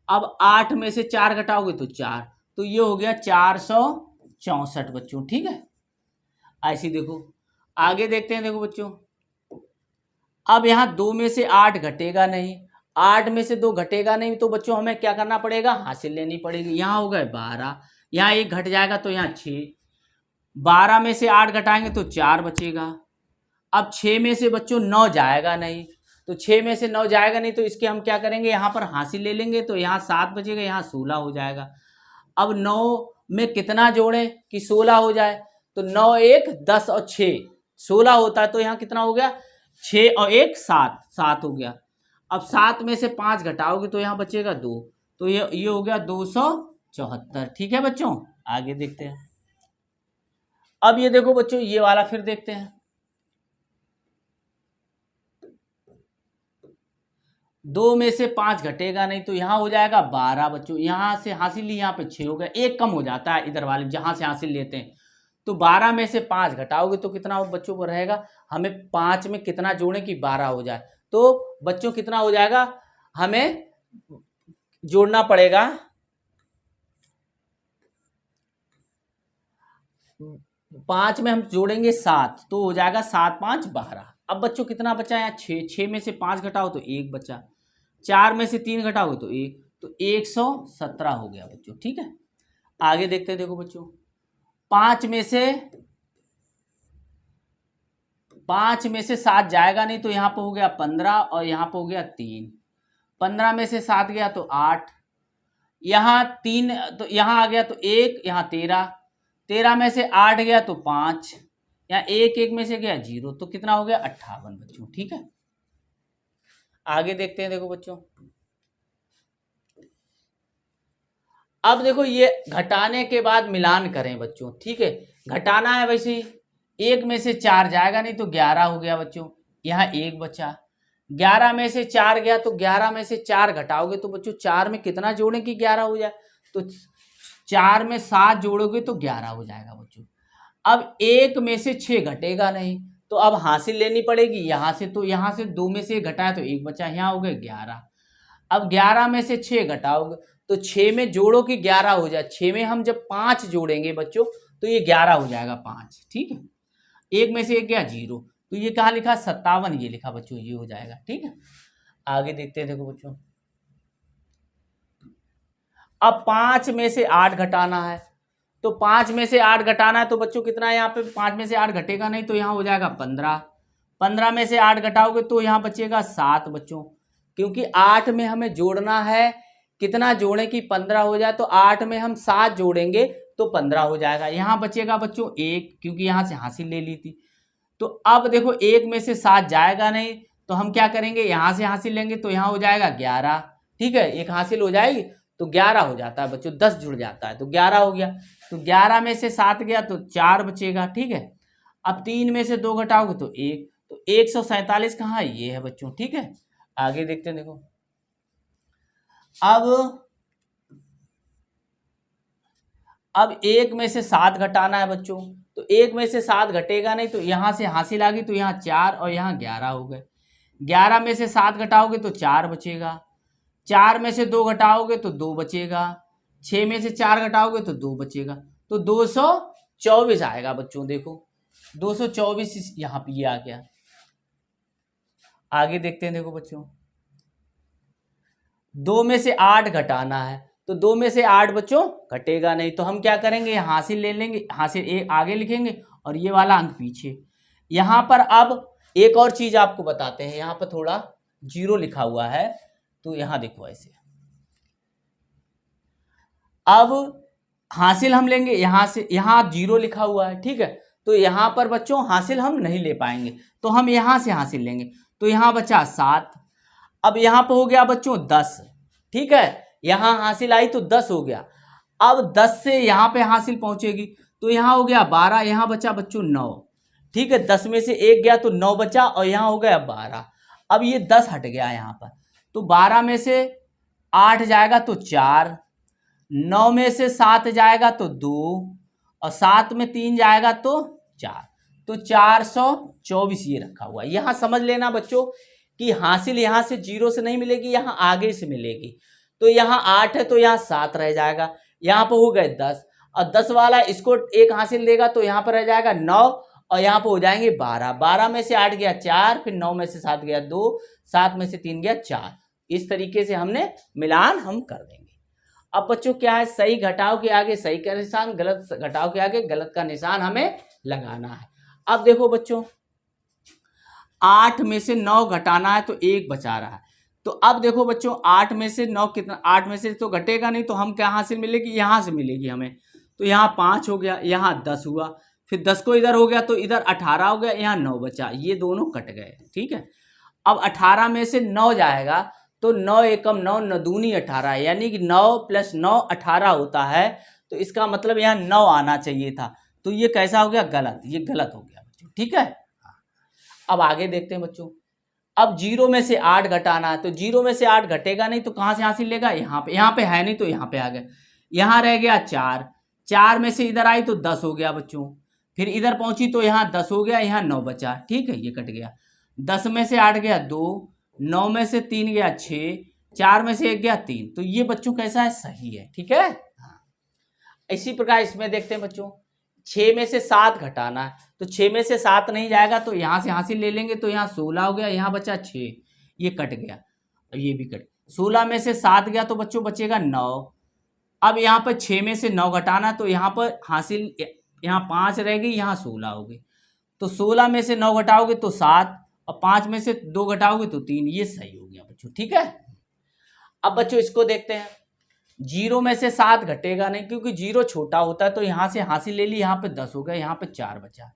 अब 8 में से 4 घटाओगे तो 4, तो ये हो गया 464 बच्चों। ठीक है, ऐसी देखो, आगे देखते हैं। देखो बच्चों, अब यहाँ 2 में से 8 घटेगा नहीं, 8 में से 2 घटेगा नहीं, तो बच्चों हमें क्या करना पड़ेगा, हासिल लेनी पड़ेगी। यहाँ हो गए 12, यहाँ 1 घट जाएगा तो यहाँ 6, 12 में से 8 घटाएंगे तो 4 बचेगा। अब 6 में से बच्चों 9 जाएगा नहीं, तो 6 में से 9 जाएगा नहीं, तो इसके हम क्या करेंगे, यहाँ पर हासिल ले लेंगे, तो यहाँ 7 बचेगा, यहाँ 16 हो जाएगा। अब 9 में कितना जोड़ें कि 16 हो जाए, तो 9 1 10 और 6 16 होता है, तो यहाँ कितना हो गया, 6 और 1 7, 7 हो गया। अब 7 में से 5 घटाओगे तो यहाँ बचेगा 2, तो ये हो गया 274। ठीक है बच्चों, आगे देखते हैं। अब ये देखो बच्चों, ये वाला फिर देखते हैं। 2 में से 5 घटेगा नहीं तो यहाँ हो जाएगा 12 बच्चों। यहाँ से हासिल ली, यहाँ पे 6 हो गया, एक कम हो जाता है इधर वाले जहाँ से हासिल लेते हैं। तो 12 में से 5 घटाओगे तो कितना बच्चों को रहेगा, हमें 5 में कितना जोड़ें कि 12 हो जाए। तो बच्चों कितना हो जाएगा, हमें जोड़ना पड़ेगा 5 में हम जोड़ेंगे 7, तो हो जाएगा 7 5 12। अब बच्चों कितना बचा यहाँ 6, 6 में से 5 घटाओ तो 1 बचा, 4 में से 3 घटाओगे तो 1, तो 117 हो गया बच्चों। ठीक है, आगे देखते हैं। देखो बच्चों, 5 में से 7 जाएगा नहीं तो यहाँ पर हो गया 15 और यहाँ पर हो गया 3। 15 में से 7 गया तो 8, यहाँ 3 तो यहाँ आ गया तो 1, यहाँ 13, 13 में से 8 गया तो 5, यहाँ 1 1 में से गया 0, तो कितना हो गया 58 बच्चों। ठीक है, आगे देखते हैं। देखो बच्चों, अब देखो ये घटाने के बाद मिलान करें बच्चों। ठीक है, घटाना है वैसे ही। 1 में से 4 जाएगा नहीं तो 11 हो गया बच्चों, यहाँ 1 बचा। 11 में से 4 गया तो 11 में से 4 घटाओगे तो बच्चों 4 में कितना जोड़ें कि 11 हो जाए, तो 4 में 7 जोड़ोगे तो 11 हो जाएगा बच्चों। अब 1 में से 6 घटेगा नहीं तो अब हासिल लेनी पड़ेगी यहाँ से, तो यहाँ से 2 में से घटाया तो 1 बचा, यहाँ हो गए 11। अब 11 में से 6 घटाओगे तो 6 में जोड़ो कि 11 हो जाए। 6 में हम जब 5 जोड़ेंगे बच्चों तो ये 11 हो जाएगा 5। ठीक है, 1 में से 1 गया 0, तो ये कहाँ लिखा 57, ये लिखा बच्चों, ये हो जाएगा। ठीक है, आगे देखते हैं। देखो बच्चों, अब 5 में से 8 घटाना है, तो 5 में से 8 घटाना है तो बच्चों कितना है यहाँ पे, 5 में से 8 घटेगा नहीं तो यहाँ हो जाएगा 15। 15 में से 8 घटाओगे तो यहाँ बचेगा 7 बच्चों, क्योंकि 8 में हमें जोड़ना है, कितना जोड़ें कि 15 हो जाए, तो 8 में हम 7 जोड़ेंगे तो 15 हो जाएगा। यहाँ बचेगा बच्चों 1, क्योंकि यहाँ से हासिल ले ली थी। तो अब देखो 1 में से 7 जाएगा नहीं तो हम क्या करेंगे, यहाँ से हासिल लेंगे तो यहाँ हो जाएगा 11। ठीक है, एक हासिल हो जाएगी तो 11 हो जाता है बच्चों, 10 जुड़ जाता है तो 11 हो गया। तो 11 में से 7 गया तो 4 बचेगा। ठीक है, अब 3 में से 2 घटाओगे तो 1, तो 147 कहाँ है, ये है बच्चों। ठीक है, आगे देखते हैं। देखो, अब 1 में से 7 घटाना है बच्चों, तो 1 में से 7 घटेगा नहीं तो यहाँ से हासिल आ गई तो यहाँ 4 और यहाँ 11 हो गए। 11 में से 7 घटाओगे तो 4 बचेगा, 4 में से 2 घटाओगे तो 2 बचेगा, 6 में से 4 घटाओगे तो 2 बचेगा, तो 224 आएगा बच्चों। देखो 224 यहाँ पे ये आ गया। आगे देखते हैं। देखो बच्चों, 2 में से 8 घटाना है, तो 2 में से 8 बच्चों घटेगा नहीं तो हम क्या करेंगे, हासिल ले लेंगे, हासिल एक आगे लिखेंगे और ये वाला अंक पीछे। यहाँ पर अब एक और चीज आपको बताते हैं, यहाँ पर थोड़ा 0 लिखा हुआ है, तो यहाँ देखो ऐसे। अब हासिल हम लेंगे यहाँ से, यहाँ 0 लिखा हुआ है। ठीक है, तो यहाँ पर बच्चों हासिल हम नहीं ले पाएंगे तो हम यहाँ से हासिल लेंगे, तो यहाँ बचा 7। अब यहाँ पर हो गया बच्चों 10। ठीक है, यहाँ हासिल आई तो 10 हो गया। अब 10 से यहाँ पे हासिल पहुंचेगी तो यहाँ हो गया 12, यहाँ बचा बच्चों 9। ठीक है, 10 में से 1 गया तो 9 बचा और यहाँ हो गया 12। अब ये 10 हट गया यहाँ पर, तो 12 में से 8 जाएगा तो 4, 9 में से 7 जाएगा तो 2 और 7 में 3 जाएगा तो 4, तो 424 ये रखा हुआ है। यहाँ समझ लेना बच्चों कि हासिल यहाँ से 0 से नहीं मिलेगी, यहाँ आगे से मिलेगी। तो यहाँ 8 है तो यहाँ 7 रह जाएगा, यहाँ पर हो गए 10 और 10 वाला इसको एक हासिल देगा तो यहाँ पर रह जाएगा 9 और यहाँ पर हो जाएंगे 12। 12 में से 8 गया 4, फिर 9 में से 7 गया 2, 7 में से 3 गया 4। इस तरीके से हमने मिलान हम कर देंगे। अब बच्चों क्या है, सही घटाव के आगे सही का निशान, गलत घटाव के आगे गलत का निशान हमें लगाना है। अब देखो बच्चों, 8 में से 9 घटाना है तो 1 बचा रहा है। तो अब देखो बच्चों 8 में से 9 कितना, 8 में से तो घटेगा नहीं तो हम कहाँ से मिलेगी, यहाँ से मिलेगी हमें। तो यहाँ 5 हो गया, यहाँ 10 हुआ, फिर 10 को इधर हो गया तो इधर 18 हो गया, यहाँ 9 बचा, ये दोनों कट गए। ठीक है, अब 18 में से 9 जाएगा तो 9 एकम 9, 9 दूनी 18, यानी कि 9 + 9 18 होता है। तो इसका मतलब यहाँ 9 आना चाहिए था, तो ये कैसा हो गया, गलत, ये गलत हो गया बच्चों, ठीक है। अब आगे देखते हैं बच्चों। अब 0 में से 8 घटाना है, तो 0 में से 8 घटेगा नहीं तो कहाँ से हासिल लेगा, यहाँ पे है नहीं तो यहाँ पे आ गया, यहाँ रह गया 4, 4 में से इधर आई तो 10 हो गया बच्चों, फिर इधर पहुंची तो यहाँ 10 हो गया, यहाँ 9 बचा, ठीक है, ये कट गया। 10 में से 8 गया 2, 9 में से 3 गया 6, 4 में से 1 गया 3, तो ये बच्चों कैसा है, सही है, ठीक है। इसी प्रकार इसमें देखते हैं बच्चों, 6 में से 7 घटाना है, तो 6 में से 7 नहीं जाएगा तो यहाँ से हासिल ले लेंगे, तो यहाँ 16 हो गया, यहाँ बचा 6, ये कट गया, ये भी कट। 16 में से 7 गया तो बच्चों बचेगा 9। अब यहाँ पर 6 में से 9 घटाना, तो यहाँ पर हासिल, यहाँ 5 रहेगी, यहाँ 16 हो गई, तो 16 में से 9 घटाओगे तो 7, और 5 में से 2 घटाओगे तो 3, ये सही हो गया बच्चों, ठीक है। अब बच्चों इसको देखते हैं, 0 में से 7 घटेगा नहीं, क्योंकि 0 छोटा होता है, तो यहाँ से हासिल ले ली, यहाँ पे 10 हो गया, यहाँ पे 4 बचा,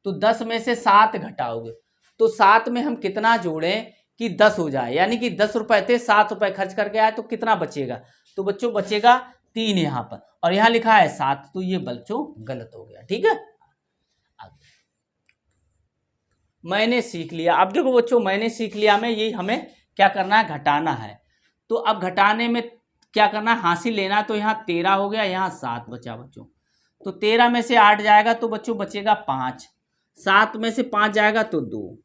तो 10 में से 7 घटाओगे तो 7 में हम कितना जोड़ें कि 10 हो जाए, यानी कि 10 रुपए थे, 7 रुपए खर्च करके आए, तो कितना बचेगा, तो बच्चों बचेगा 3 यहाँ पर, और यहाँ लिखा है 7, तो ये बच्चों गलत हो गया, ठीक है। मैंने सीख लिया, अब देखो बच्चों, मैंने सीख लिया में ये हमें क्या करना है, घटाना है, तो अब घटाने में क्या करना है, हासिल लेना, तो यहाँ 13 हो गया, यहाँ 7 बचा बच्चों, तो 13 में से 8 जाएगा तो बच्चों बचेगा 5, 7 में से 5 जाएगा तो 2,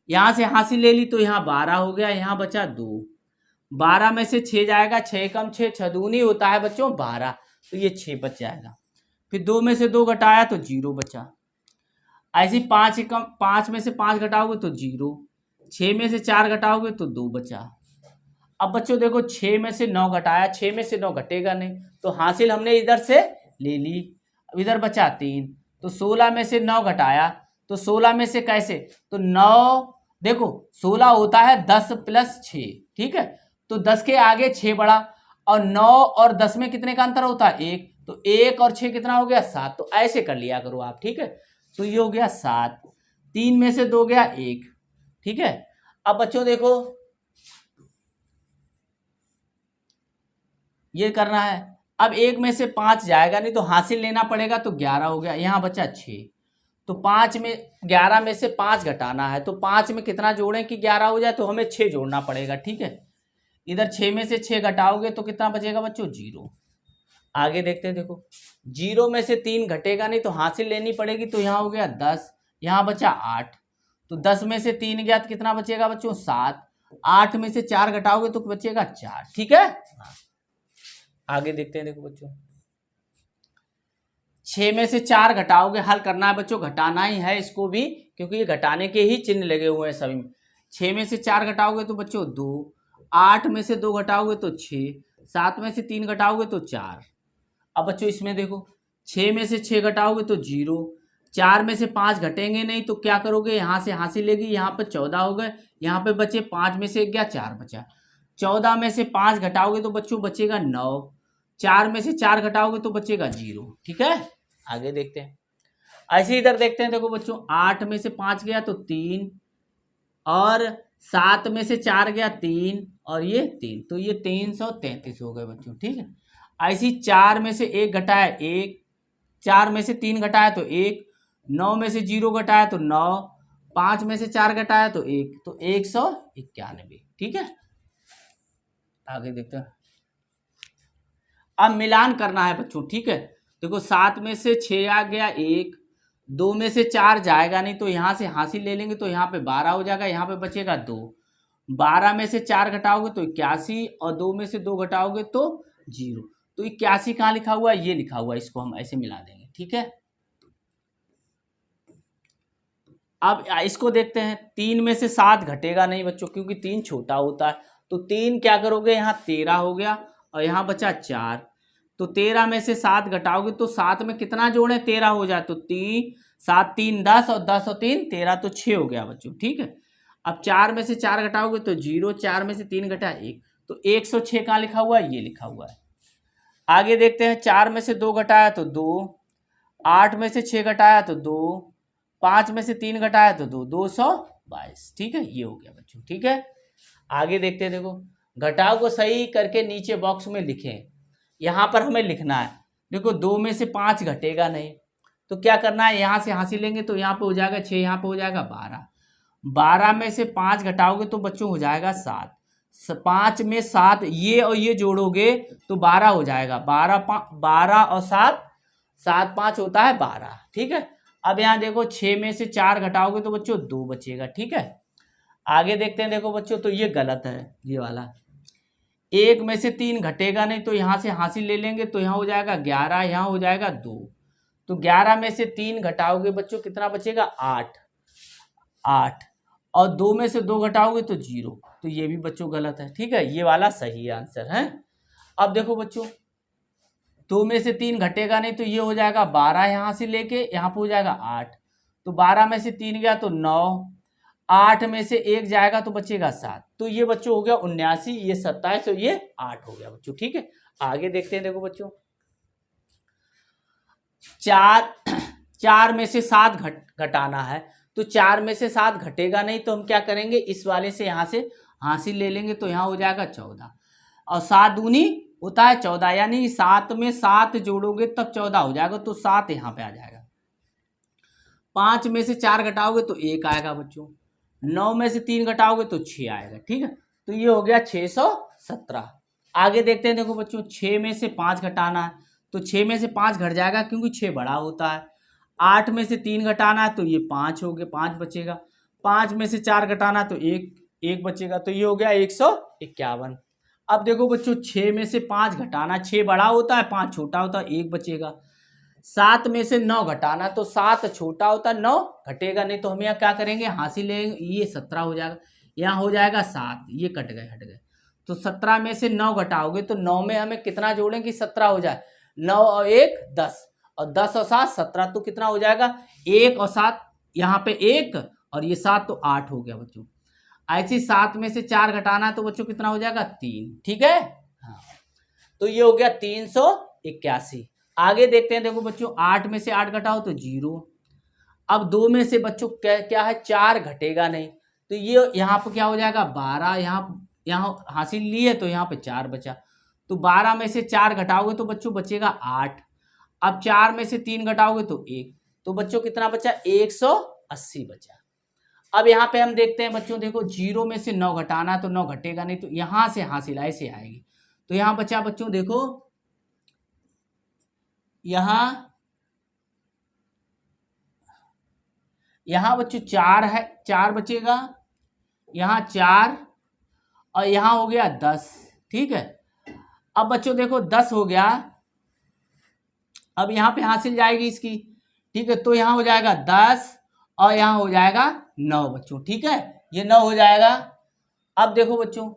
यहाँ से हासिल ले ली तो यहाँ 12 हो गया, यहाँ बचा 2, 12 में से 6 जाएगा, 6 कम 6, 6 दूनी होता है बच्चों 12, तो ये 6 बच जाएगा, फिर 2 में से 2 घटाया तो 0 बचा, ऐसे 5 में से 5 घटाओगे तो 0, 6 में से 4 घटाओगे तो 2 बचा। अब बच्चों देखो, 6 में से 9 घटाया, 6 में से 9 घटेगा नहीं, तो हासिल हमने इधर से ले ली, अब इधर बचा 3, तो 16 में से 9 घटाया, तो 16 में से कैसे, तो 9, देखो 16 होता है 10 + 6, ठीक है, तो 10 के आगे 6 बढ़ा, और 9 और 10 में कितने का अंतर होता है, 1, तो 1 और 6 कितना हो गया, 7, तो ऐसे कर लिया करो आप, ठीक है, तो ये हो गया 7, 3 में से 2 गया 1, ठीक है। अब बच्चों देखो, ये करना है, अब 1 में से 5 जाएगा नहीं तो हासिल लेना पड़ेगा, तो 11 हो गया, यहाँ बचा 6, तो 11 में से 5 घटाना है, तो 5 में कितना जोड़ें कि 11 हो जाए, तो हमें 6 जोड़ना पड़ेगा, ठीक है। इधर 6 में से 6 घटाओगे तो कितना बचेगा बच्चों, 0। आगे देखते हैं, देखो 0 में से 3 घटेगा नहीं तो हासिल लेनी पड़ेगी, तो यहाँ हो गया 10, यहाँ बचा 8, तो 10 में से 3 गया तो कितना बचेगा बच्चों, 7, 8 में से 4 घटाओगे तो बचेगा 4, ठीक है। आगे देखते हैं, देखो बच्चों 6 में से 4 घटाओगे, हल करना है बच्चों, घटाना ही है इसको भी, क्योंकि ये घटाने के ही चिन्ह लगे हुए हैं सभी में। 6 में से 4 घटाओगे तो बच्चों 2, 8 में से 2 घटाओगे तो 6, 7 में से 3 घटाओगे तो 4। अब बच्चों इसमें देखो, 6 में से 6 घटाओगे तो 0, 4 में से 5 घटेंगे नहीं तो क्या करोगे, यहाँ से हासिल लेगी, यहाँ पर 14 हो गए, यहाँ पे बचे 5 में से 1 गया, 4 बचा, 14 में से 5 घटाओगे तो बच्चों बचेगा 9, 4 में से 4 घटाओगे तो बचेगा 0, ठीक है। आगे देखते हैं, ऐसे इधर देखते हैं, देखो बच्चों 8 में से 5 गया तो 3, और 7 में से 4 गया 3, और ये 3, तो ये 333 हो गए बच्चों, ठीक है। ऐसी 4 में से 1 घटाया 1, 4 में से 3 घटाया तो 1, 9 में से 0 घटाया तो 9, 5 में से 4 घटाया तो 1, तो 191, ठीक है। आगे देखते हैं, अब मिलान करना है बच्चों, ठीक है। देखो 7 में से 6 आ गया 1, 2 में से 4 जाएगा नहीं तो यहाँ से हासिल ले लेंगे, तो यहाँ पे 12 हो जाएगा, यहाँ पे बचेगा 2, 12 में से 4 घटाओगे तो 81, और 2 में से 2 घटाओगे तो 0, तो 81 कहाँ लिखा हुआ है, ये लिखा हुआ है, इसको हम ऐसे मिला देंगे, ठीक है। अब इसको देखते हैं, 3 में से 7 घटेगा नहीं बच्चों, क्योंकि 3 छोटा होता है, तो 3 क्या करोगे, यहाँ 13 हो गया, और यहाँ बचा 4, तो 13 में से 7 घटाओगे तो 7 में कितना जोड़े, 13 हो जाए, तो 7 3 10, और 10 और 3 13, तो 6 हो गया बच्चों, ठीक है। अब 4 में से 4 घटाओगे तो 0, 4 में से 3 घटा 1, तो 106 कहाँ लिखा हुआ है, ये लिखा हुआ है। आगे देखते हैं, 4 में से 2 घटाया तो 2, 8 में से 6 घटाया तो 2, 5 में से 3 घटाया तो 2, 222, ठीक है, ये हो गया बच्चों, ठीक है। आगे देखते हैं, देखो घटाव को सही करके नीचे बॉक्स में लिखें, यहाँ पर हमें लिखना है। देखो 2 में से 5 घटेगा नहीं, तो क्या करना है, यहाँ से हासिल लेंगे तो यहाँ पे हो जाएगा 6, यहाँ पे हो जाएगा 12। 12 में से 5 घटाओगे तो बच्चों हो जाएगा 7। 5 में 7, ये और ये जोड़ोगे तो 12 हो जाएगा। 12 और 7, 7 5 होता है 12। ठीक है। अब यहाँ देखो 6 में से 4 घटाओगे तो बच्चों 2 बचेगा। ठीक है। आगे देखते हैं। देखो बच्चों, तो ये गलत है ये वाला। 1 में से 3 घटेगा नहीं, तो यहाँ से हासिल ले लेंगे तो यहाँ हो जाएगा 11, यहाँ हो जाएगा 2। तो 11 में से 3 घटाओगे बच्चों कितना बचेगा, 8। 8 और 2 में से 2 घटाओगे तो 0। तो ये भी बच्चों गलत है। ठीक है, ये वाला सही आंसर है। अब देखो बच्चों, 2 में से 3 घटेगा नहीं, तो ये हो जाएगा 12, यहाँ से लेके यहाँ पे हो जाएगा 8। तो 12 में से 3 गया तो 9, 8 में से 1 जाएगा तो बचेगा 7। तो ये बच्चों हो गया 79, ये 27 और ये 8 हो गया बच्चों। ठीक है, आगे देखते हैं। देखो बच्चों, 4 में से 7 घटाना है, तो 4 में से 7 घटेगा नहीं, तो हम क्या करेंगे, इस वाले से यहाँ से हासिल ले लेंगे तो यहाँ हो जाएगा 14। और 7 दूनी होता है 14, यानी 7 में 7 जोड़ोगे तब 14 हो जाएगा, तो 7 यहाँ पे आ जाएगा। 5 में से 4 घटाओगे तो 1 आएगा बच्चों। 9 में से 3 घटाओगे तो 6 आएगा। ठीक है, तो ये हो गया 617। आगे देखते हैं। देखो बच्चों, 6 में से 5 घटाना है, तो 6 में से 5 घट जाएगा क्योंकि 6 बड़ा होता है। 8 में से 3 घटाना है, तो ये 5 हो गया, 5 बचेगा। 5 में से 4 घटाना है तो 1 बचेगा, तो ये हो गया 151। अब देखो बच्चों, 6 में से 5 घटाना, 6 बड़ा होता है, 5 छोटा होता है, 1 बचेगा। 7 में से 9 घटाना, तो 7 छोटा होता है, 9 घटेगा नहीं, तो हम यहाँ क्या करेंगे, हासिल लेंगे, ये 17 हो जाएगा, यहाँ हो जाएगा 7, ये कट गए, हट गए। तो 17 में से 9 घटाओगे तो 9 में हमें कितना जोड़ेंगे, 17 हो जाए। 9 और 1 10, और 10 और 7 17, तो कितना हो जाएगा, 1 और 7, यहाँ पे 1 और ये 7, तो 8 हो गया बच्चों। ऐसे 7 में से 4 घटाना है तो बच्चों कितना हो जाएगा, 3। ठीक है, हाँ, तो ये हो गया 381। आगे देखते हैं। देखो बच्चों, 8 में से 8 घटाओ तो 0। अब 2 में से बच्चों क्या है, 4 घटेगा नहीं, तो ये यहाँ पे क्या हो जाएगा, 12। यहाँ हासिल लिए तो यहाँ पे 4 बचा, तो 12 में से 4 घटाओगे तो बच्चों बचेगा 8। अब 4 में से 3 घटाओगे तो 1, तो बच्चों कितना बचा, 180 बचा। अब यहाँ पे हम देखते हैं बच्चों, देखो 0 में से 9 घटाना, तो 9 घटेगा नहीं, तो यहाँ से हासिल ऐसे आएगी, तो यहाँ बचा बच्चों, देखो यहाँ बच्चों 4 है, 4 बचेगा, यहाँ 4 और यहाँ हो गया 10। ठीक है, अब बच्चों देखो 10 हो गया, अब यहाँ पे हासिल जाएगी इसकी। ठीक है, तो यहाँ हो जाएगा 10 और यहाँ हो जाएगा 9 बच्चों। ठीक है, ये 9 हो जाएगा। अब देखो बच्चों,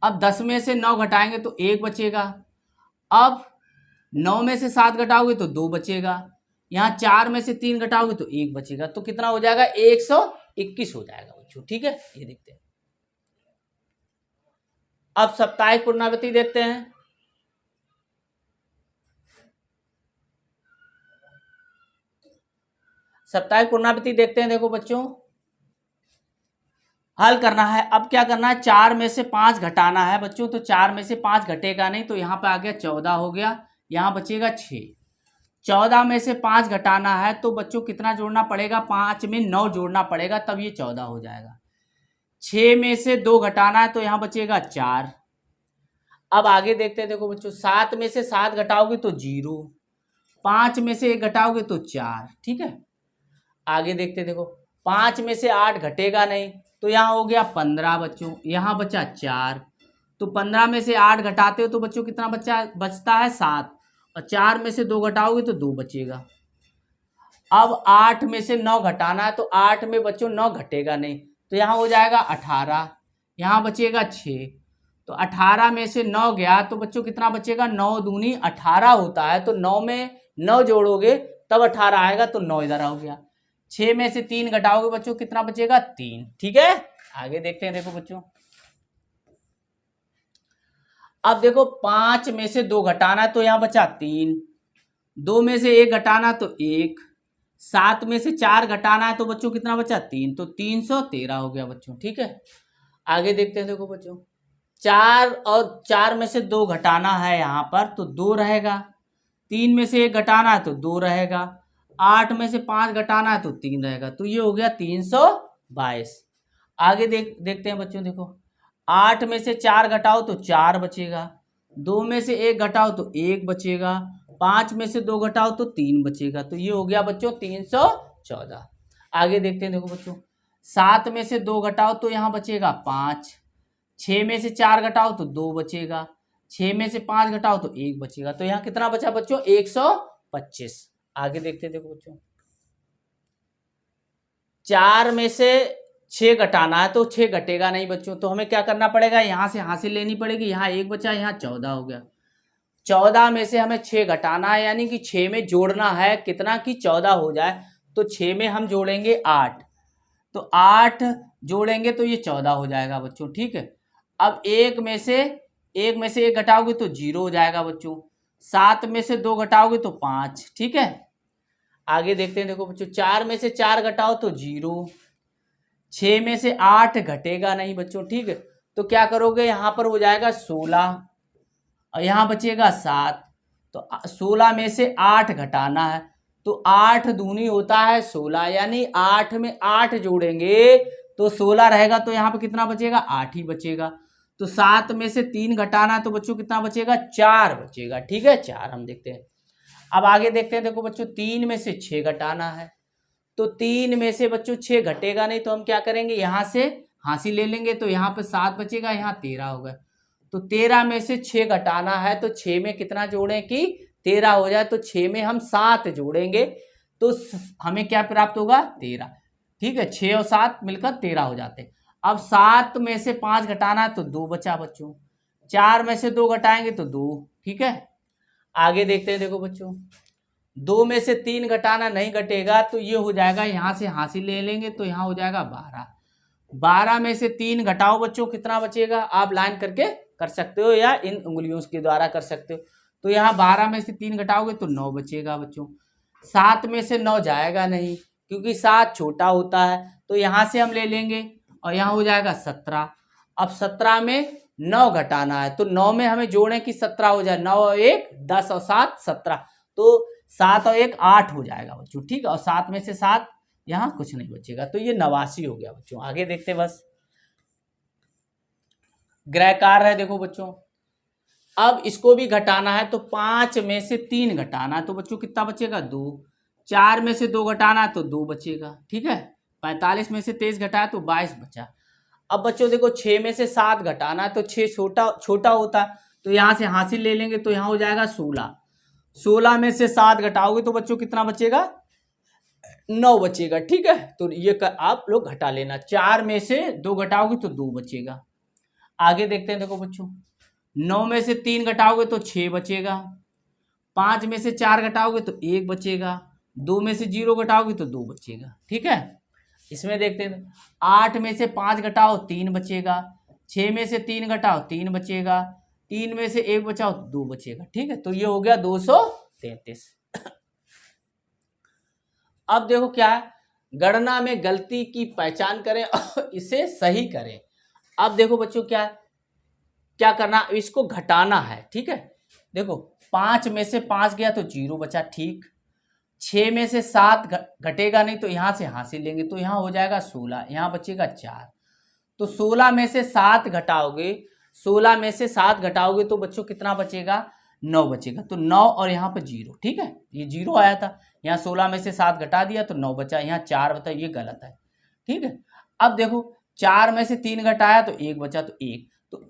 अब 10 में से 9 घटाएंगे तो 1 बचेगा। अब 9 में से 7 घटाओगे तो 2 बचेगा। यहाँ 4 में से 3 घटाओगे तो 1 बचेगा, तो कितना हो जाएगा, 121 हो जाएगा बच्चों। ठीक है, ये देखते हैं। अब साप्ताहिक पुनरावृत्ति देखते हैं। साप्ताहिक पुनरावृत्ति देखते हैं। देखो बच्चों, हल करना है। अब क्या करना है, 4 में से 5 घटाना है बच्चों, तो 4 में से 5 घटेगा नहीं, तो यहाँ पे आ गया 14 हो गया, यहाँ बचेगा 6। 14 में से 5 घटाना है तो बच्चों कितना जोड़ना पड़ेगा, 5 में 9 जोड़ना पड़ेगा, तब ये 14 हो जाएगा। 6 में से 2 घटाना है तो यहाँ बचेगा 4। अब आगे देखते हैं। देखो बच्चों, 7 में से 7 घटाओगे तो 0, 5 में से 1 घटाओगे तो 4। ठीक है, आगे देखते हैं। देखो 5 में से 8 घटेगा नहीं, तो यहाँ हो गया 15 बच्चों, यहाँ बचा 4। तो 15 में से 8 घटाते हो तो बच्चों कितना बचता है, 7, और 4 में से 2 घटाओगे तो 2 बचेगा। अब 8 में से 9 घटाना है, तो 8 में बच्चों 9 घटेगा नहीं, तो यहाँ हो जाएगा 18, यहाँ बचेगा 6। तो 18 में से 9 गया तो बच्चों कितना बचेगा, 9 दूनी 18 होता है, तो 9 में 9 जोड़ोगे तब 18 आएगा, तो 9 इधर हो गया। 6 में से 3 घटाओगे बच्चों कितना बचेगा, 3। ठीक है, आगे देखते हैं। देखो बच्चों, अब देखो 5 में से 2 घटाना है तो यहाँ बचा 3, 2 में से 1 घटाना तो 1, 7 में से 4 घटाना है तो बच्चों कितना बचा, 3, तो 313 हो गया बच्चों। ठीक है, आगे देखते हैं। देखो बच्चों, 4 और 4 में से 2 घटाना है यहाँ पर तो 2 रहेगा, 3 में से 1 घटाना है तो 2 रहेगा। 8 में से 5 घटाना है तो 3 रहेगा, तो ये हो गया 322। आगे देखते हैं बच्चों, देखो 8 में से 4 घटाओ तो 4 बचेगा, 2 में से 1 घटाओ तो 1 बचेगा, 5 में से 2 घटाओ तो 3 बचेगा, तो ये हो गया बच्चों 314। आगे देखते हैं, देखो बच्चों 7 में से 2 घटाओ तो यहाँ बचेगा 5, 6 में से 4 घटाओ तो 2 बचेगा, 6 में से 5 घटाओ तो 1 बचेगा, तो यहाँ कितना बचा बच्चों 125। आगे देखते हैं, देखो बच्चों 4 में से 6 घटाना है तो 6 घटेगा नहीं बच्चों, तो हमें क्या करना पड़ेगा, यहाँ से हासिल लेनी पड़ेगी, यहाँ 1 बचा, यहाँ 14 हो गया। 14 में से हमें 6 घटाना है, यानी कि 6 में जोड़ना है कितना कि 14 हो जाए, तो 6 में हम जोड़ेंगे 8, तो 8 जोड़ेंगे तो ये 14 हो जाएगा बच्चों, ठीक है। अब 1 में से 1 घटाओगे तो 0 हो जाएगा बच्चों, 7 में से 2 घटाओगे तो 5, ठीक है। आगे देखते हैं, देखो बच्चों 4 में से 4 घटाओ तो 0, 6 में से 8 घटेगा नहीं बच्चों, ठीक है, तो क्या करोगे, यहाँ पर हो जाएगा 16 और यहाँ बचेगा 7, तो 16 में से 8 घटाना है, तो 8 दूनी होता है 16, यानी 8 में 8 जोड़ेंगे तो 16 रहेगा, तो यहाँ पे कितना बचेगा 8 ही बचेगा। तो 7 में से 3 घटाना है तो बच्चों कितना बचेगा 4 बचेगा, ठीक है 4 हम देखते हैं। अब आगे देखते हैं, देखो बच्चों 3 में से 6 घटाना है, तो 3 में से बच्चों 6 घटेगा नहीं, तो हम क्या करेंगे, यहाँ से हासिल ले लेंगे, तो यहाँ पे 7 बचेगा, यहाँ 13 होगा, तो 13 में से 6 घटाना है, तो 6 में कितना जोड़ें कि 13 हो जाए, तो 6 में हम 7 जोड़ेंगे तो हमें क्या प्राप्त होगा 13, ठीक है। 6 और 7 मिलकर 13 हो जाते हैं। अब 7 में से 5 घटाना है तो 2 बचा बच्चों, 4 में से 2 घटाएंगे तो 2, ठीक है। आगे देखते हैं, देखो बच्चों 2 में से 3 घटाना नहीं घटेगा, तो ये हो जाएगा, यहाँ से हासिल ले लेंगे तो यहाँ हो जाएगा 12, 12 में से 3 घटाओ बच्चों कितना बचेगा, आप लाइन करके कर सकते हो या इन उंगलियों के द्वारा कर सकते हो, तो यहाँ 12 में से 3 घटाओगे तो 9 बचेगा बच्चों। 7 में से 9 जाएगा नहीं क्योंकि 7 छोटा होता है, तो यहाँ से हम ले लेंगे और यहाँ हो जाएगा 17। अब 17 में 9 घटाना है, तो 9 में हमें जोड़ें कि 17 हो जाए, 9 और 1 10 और 7 17, तो 7 और 1 8 हो जाएगा बच्चों, ठीक है। और 7 में से 7 यहाँ कुछ नहीं बचेगा, तो ये 89 हो गया बच्चों। आगे देखते बस ग्रहकार है, देखो बच्चों अब इसको भी घटाना है, तो 5 में से 3 घटाना है, तो बच्चों कितना बचेगा 2, 4 में से 2 घटाना है तो 2 बचेगा, ठीक है। 45 में से 23 घटाया तो 22 बचा। अब बच्चों देखो 6 में से 7 घटाना है, तो 6 छोटा होता है, तो यहाँ से हासिल ले लेंगे, तो यहाँ हो जाएगा 16, 16 में से 7 घटाओगे तो बच्चों कितना बचेगा 9 बचेगा, ठीक है। तो ये आप लोग घटा लेना, 4 में से 2 घटाओगे तो 2 बचेगा। आगे देखते हैं, देखो बच्चों 9 में से 3 घटाओगे तो 6 बचेगा, 5 में से 4 घटाओगे तो 1 बचेगा, 2 में से 0 घटाओगे तो 2 बचेगा, ठीक है। इसमें देखते हैं 8 में से 5 घटाओ 3 बचेगा, 6 में से 3 घटाओ 3 बचेगा, 3 में से 1 बचाओ तो 2 बचेगा, ठीक है। तो ये हो गया 233। अब देखो क्या है, गणना में गलती की पहचान करें और इसे सही करें। अब देखो बच्चों क्या करना, इसको घटाना है, ठीक है। देखो 5 में से 5 गया तो 0 बचा, ठीक। 6 में से 7 घटेगा नहीं, तो यहाँ से हासिल लेंगे, तो यहाँ हो जाएगा 16, यहाँ बचेगा 4, तो 16 में से 7 घटाओगे, 16 में से 7 घटाओगे तो बच्चों कितना बचेगा 9 बचेगा, तो 9 और यहाँ पर 0, ठीक है। ये 0 आया था, यहाँ 16 में से 7 घटा दिया तो 9 बचा, यहाँ 4 बता, ये गलत है, ठीक है। अब देखो 4 में से 3 घटाया तो 1 बचा, तो 1, तो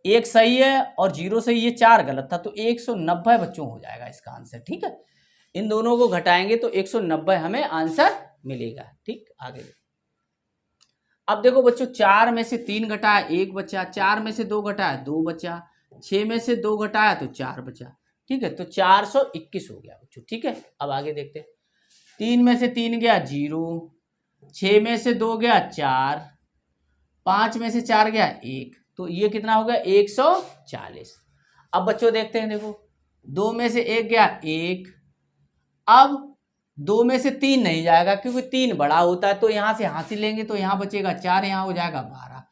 1 सही है और 0 सही, ये 4 गलत था, तो 190 बच्चों हो जाएगा इसका आंसर, ठीक है। इन दोनों को घटाएंगे तो 190 हमें आंसर मिलेगा, ठीक। आगे अब देखो बच्चों 4 में से 3 घटाया 1 बचा, 4 में से 2 घटाया 2 बचा, 6 में से 2 घटाया तो 4 बचा, ठीक है। तो 421 हो गया बच्चों, ठीक है। अब आगे देखते हैं, 3 में से 3 गया 0, 6 में से 2 गया 4, 5 में से 4 गया 1, तो ये कितना हो गया 140। अब बच्चों देखते हैं, देखो 2 में से 1 गया 1, अब 2 में से 3 नहीं जाएगा क्योंकि 3 बड़ा होता है, तो यहाँ से हासिल लेंगे, तो यहाँ बचेगा 4, यहाँ हो जाएगा 12,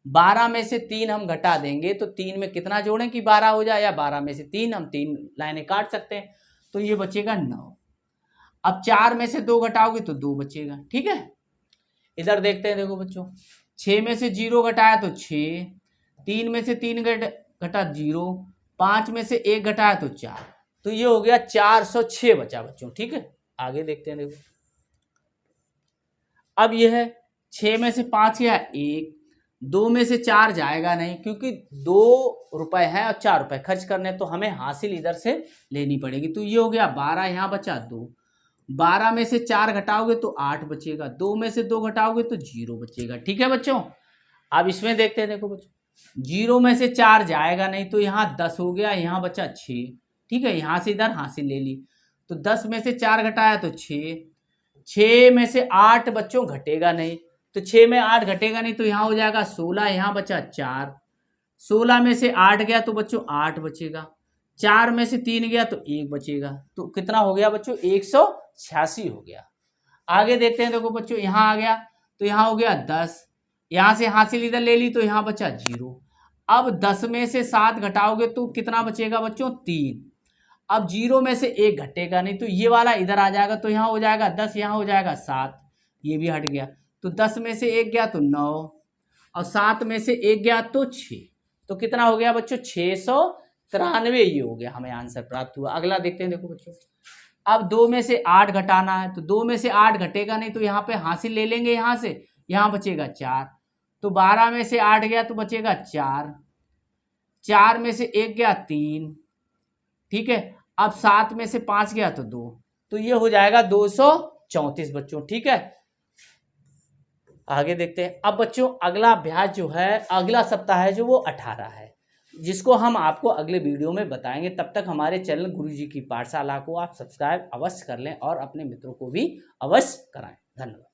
12 में से 3 हम घटा देंगे, तो 3 में कितना जोड़ें कि 12 हो जाए, या 12 में से 3 हम 3 लाइनें काट सकते हैं, तो ये बचेगा 9। अब 4 में से 2 घटाओगे तो 2 बचेगा। ठीक है, इधर देखते हैं, देखो बच्चों 6 में से 0 घटाया तो 6, 3 में से 3 घटा 0, 5 में से 1 घटाया तो 4, तो ये हो गया 406 बचा बच्चों। ठीक है, आगे देखते हैं, देखो अब ये है 6 में से 5 गया 1, 2 में से 4 जाएगा नहीं क्योंकि 2 रुपए है और 4 रुपए खर्च करने, तो हमें हासिल इधर से लेनी पड़ेगी। तो ये हो गया 12, यहाँ बचा 2, 12 में से 4 घटाओगे तो 8 बचेगा, 2 में से 2 घटाओगे तो 0 बचेगा। ठीक है बच्चों, अब इसमें देखते हैं, देखो बच्चों 0 में से 4 जाएगा नहीं, तो यहाँ 10 हो गया, यहाँ बचा 6। ठीक है, यहाँ से इधर हासिल ले ली, तो 10 में से 4 घटाया तो 6, 6 में से 8 बच्चों घटेगा नहीं, तो 6 में 8 घटेगा नहीं, तो यहाँ हो जाएगा 16, यहाँ बचा 4, 16 में से 8 गया तो बच्चों 8 बचेगा, 4 में से 3 गया तो 1 बचेगा, तो कितना हो गया बच्चों 186 हो गया। आगे देखते हैं, देखो बच्चों यहाँ आ गया तो यहाँ हो गया 10, यहाँ से हासिल इधर ले ली तो यहाँ बचा 0। अब 10 में से 7 घटाओगे तो कितना बचेगा बच्चों 3। अब 0 में से 1 घटेगा नहीं, तो ये वाला इधर आ जाएगा, तो यहाँ हो जाएगा 10, यहाँ हो जाएगा 7, ये भी हट गया, तो 10 में से 1 गया तो 9 और 7 में से 1 गया तो 6, तो कितना हो गया बच्चों 693, ये हो गया, हमें आंसर प्राप्त हुआ। अगला देखते हैं, देखो बच्चों अब 2 में से 8 घटाना है, तो 2 में से 8 घटेगा नहीं, तो यहाँ पे हासिल ले लेंगे, यहाँ से यहाँ बचेगा 4, तो 12 में से 8 गया तो बचेगा 4, 4 में से 1 गया 3। ठीक है, अब 7 में से 5 गया तो 2, तो ये हो जाएगा 234 बच्चों। ठीक है, आगे देखते हैं। अब बच्चों अगला अभ्यास जो है, अगला सप्ताह है जो वो 18 है, जिसको हम आपको अगले वीडियो में बताएंगे। तब तक हमारे चैनल गुरुजी की पाठशाला को आप सब्सक्राइब अवश्य कर लें और अपने मित्रों को भी अवश्य कराएं। धन्यवाद।